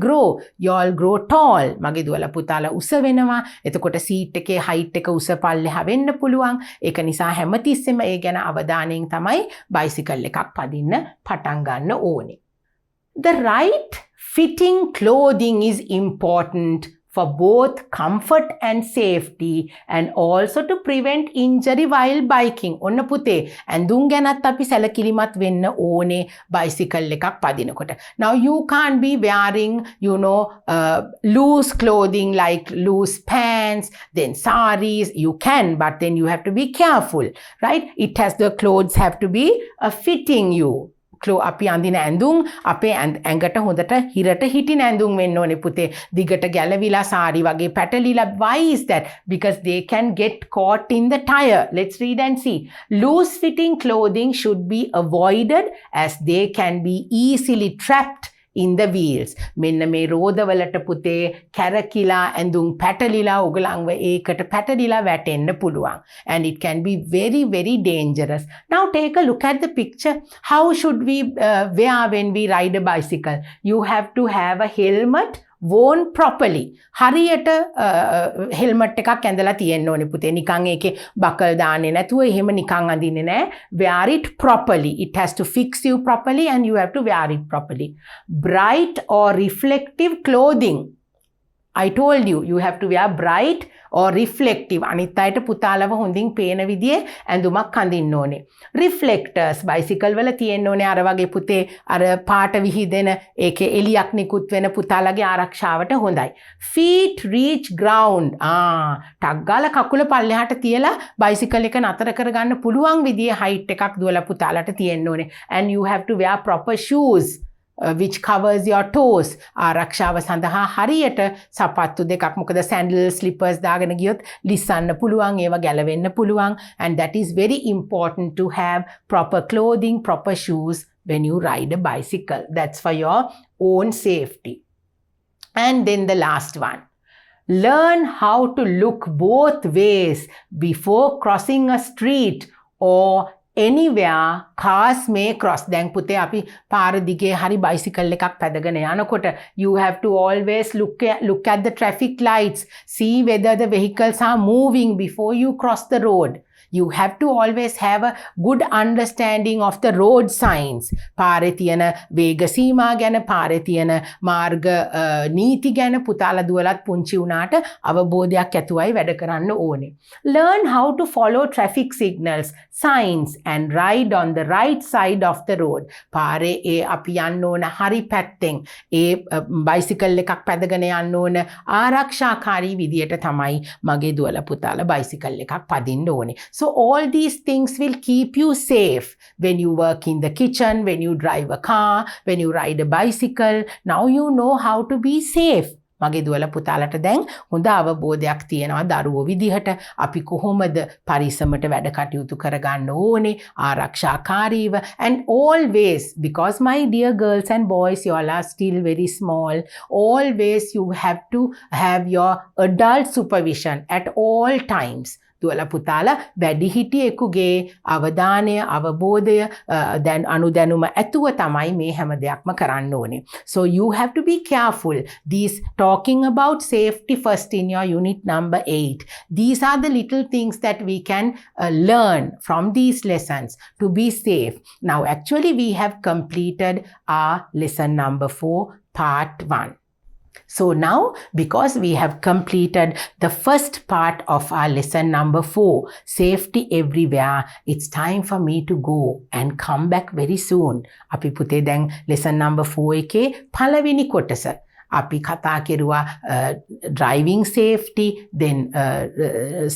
grow tall. මගේ දුවලා පුතාලා උස වෙනවා. එතකොට සීට් එකේ height එක උස පල්ලෙහා වෙන්න පුළුවන්. ඒක නිසා හැමතිස්සෙම ඒ ගැන අවධානයෙන් තමයි බයිසිකල් එකක් පදින්න පටන් ගන්න ඕනේ. The right fitting clothing is important for both comfort and safety, and also to prevent injury while biking. ඔන්න පුතේ ඇඳුම් ගැනත් අපි සැලකිලිමත් වෙන්න ඕනේ බයිසිකල් එකක් පදිනකොට. Now you can't be wearing loose clothing like loose pants, then saris. You can, but then you have to be careful, right? The clothes have to be fitting you. අපි අඳින ඇඳුම් අපේ ඇඟට හොඳට හිරට හිටින ඇඳුම් වෙන්න ඕනේ පුතේ. දිගට ගැලවිලා සාරි වගේ පැටලිලා. Why is that? Because they can get caught in the tire. Let's read and see. Loose fitting clothing should be avoided as they can be easily trapped in the wheels. මෙන්න මේ රෝදවලට පුතේ කැරකිලා ඇඳුම් පැටලිලා උගලංව ඒකට පැටලිලා වැටෙන්න පුළුවන්. And it can be very, very dangerous. Now take a look at the picture. How should we wear when we ride a bicycle? You have to have a helmet worn properly. හරියට helmet එකක් ඇඳලා තියෙන්න ඕනේ පුතේ. නිකන් ඒකේ buckle දාන්නේ නැතුව එහෙම නිකන් අඳින්නේ නැහැ. Wear it properly. It has to fix you properly and you have to wear it properly. Bright or reflective clothing. I told you, you have to wear bright or reflective. අනිත් අයට පුතාලව හොඳින් පේන විදිහේ ඇඳුමක් අඳින්න ඕනේ. Reflectors bicycle වල තියෙන්න ඕනේ අර වගේ පුතේ අර පාට විහිදෙන ඒකේ එලියක් නිකුත් වෙන පුතාලගේ ආරක්ෂාවට හොඳයි. Feet reach ground. ටක් ගාලා කකුල පල්ලෙහාට තියලා bicycle එක නතර කරගන්න පුළුවන් විදිහේ height එකක් දුවලා පුතාලට තියෙන්න ඕනේ. And you have to wear proper shoes. Which covers your toes. ආරක්ෂාව සඳහා හරියට සපත්තු දෙකක් මොකද sandal slippers දාගෙන ගියොත් ලිස්සන්න පුළුවන් ඒවා ගැලවෙන්න පුළුවන් and that is very important to have proper clothing, proper shoes when you ride a bicycle. That's for your own safety. And then the last one. Learn how to look both ways before crossing a street or anywhere cars may cross. දැන් පුතේ අපි පාර දිගේ හරි bicycle එකක් පැදගෙන යනකොට you have to always look at the traffic lights, see whether the vehicles are moving before you cross the road. You have to always have a good understanding of the road signs. පාරේ තියෙන වේග සීමා ගැන, පාරේ තියෙන මාර්ග නීති ගැන පුතාලා දුවලත් පුංචි වුණාට අවබෝධයක් ඇතුවයි වැඩ කරන්න ඕනේ. Learn how to follow traffic signals, signs and ride on the right side of the road. පාරේ ඒ අපි යන්න ඕන හරි පැත්තෙන් ඒ බයිසිකල් එකක් පැදගෙන යන්න ඕන ආරක්ෂාකාරී විදියට තමයි මගේ දුවලා පුතාලා බයිසිකල් එකක් පදින්න ඕනේ. So all these things will keep you safe when you work in the kitchen, when you drive a car, when you ride a bicycle. Now you know how to be safe. මගේ දුවලා පුතාලට දැන් හොඳ අවබෝධයක් තියෙනවා දරුවෝ විදිහට අපි කොහොමද පරිස්සමට වැඩ කටයුතු කරගන්න ඕනේ ආරක්ෂාකාරීව and always because my dear girls and boys you all are still very small always you have to have your adult supervision at all times. දුවලා පුතාලා වැඩිහිටියෙකුගේ අවධානය අවබෝධය දැන් අනුදැනුම ඇතුව තමයි මේ හැම දෙයක්ම කරන්න ඕනේ. So you have to be careful. These talking about safety first in your unit number 8. These are the little things that we can learn from these lessons to be safe. Now actually we have completed our lesson number 4 part 1. So now, because we have completed the first part of our lesson number 4, safety everywhere, it's time for me to go and come back very soon. අපි පුතේ දැන් lesson number 4 එකේ පළවෙනි කොටස අපි කතා කෙරුවා driving safety, then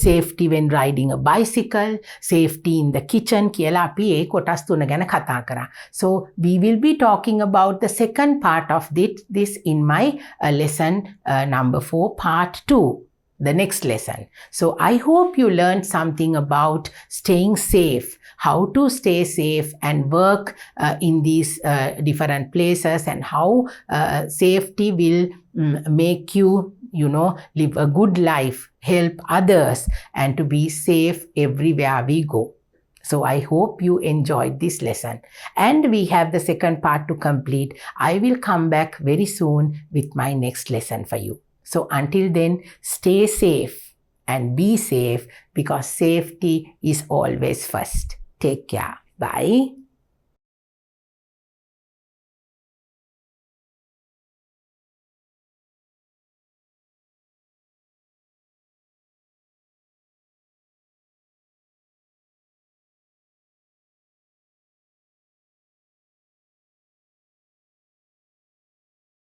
safety when riding a bicycle, safety in the kitchen කියලා අපි ඒ කොටස් තුන ගැන කතා කරා. So we will be talking about the second part of this in my lesson number 4 part 2. The next lesson. So I hope you learned something about staying safe, how to stay safe and work in these different places and how safety will make you, live a good life, help others and to be safe everywhere we go. So I hope you enjoyed this lesson. And we have the second part to complete. I will come back very soon with my next lesson for you. So until then, stay safe and be safe because safety is always first. Take care. Bye.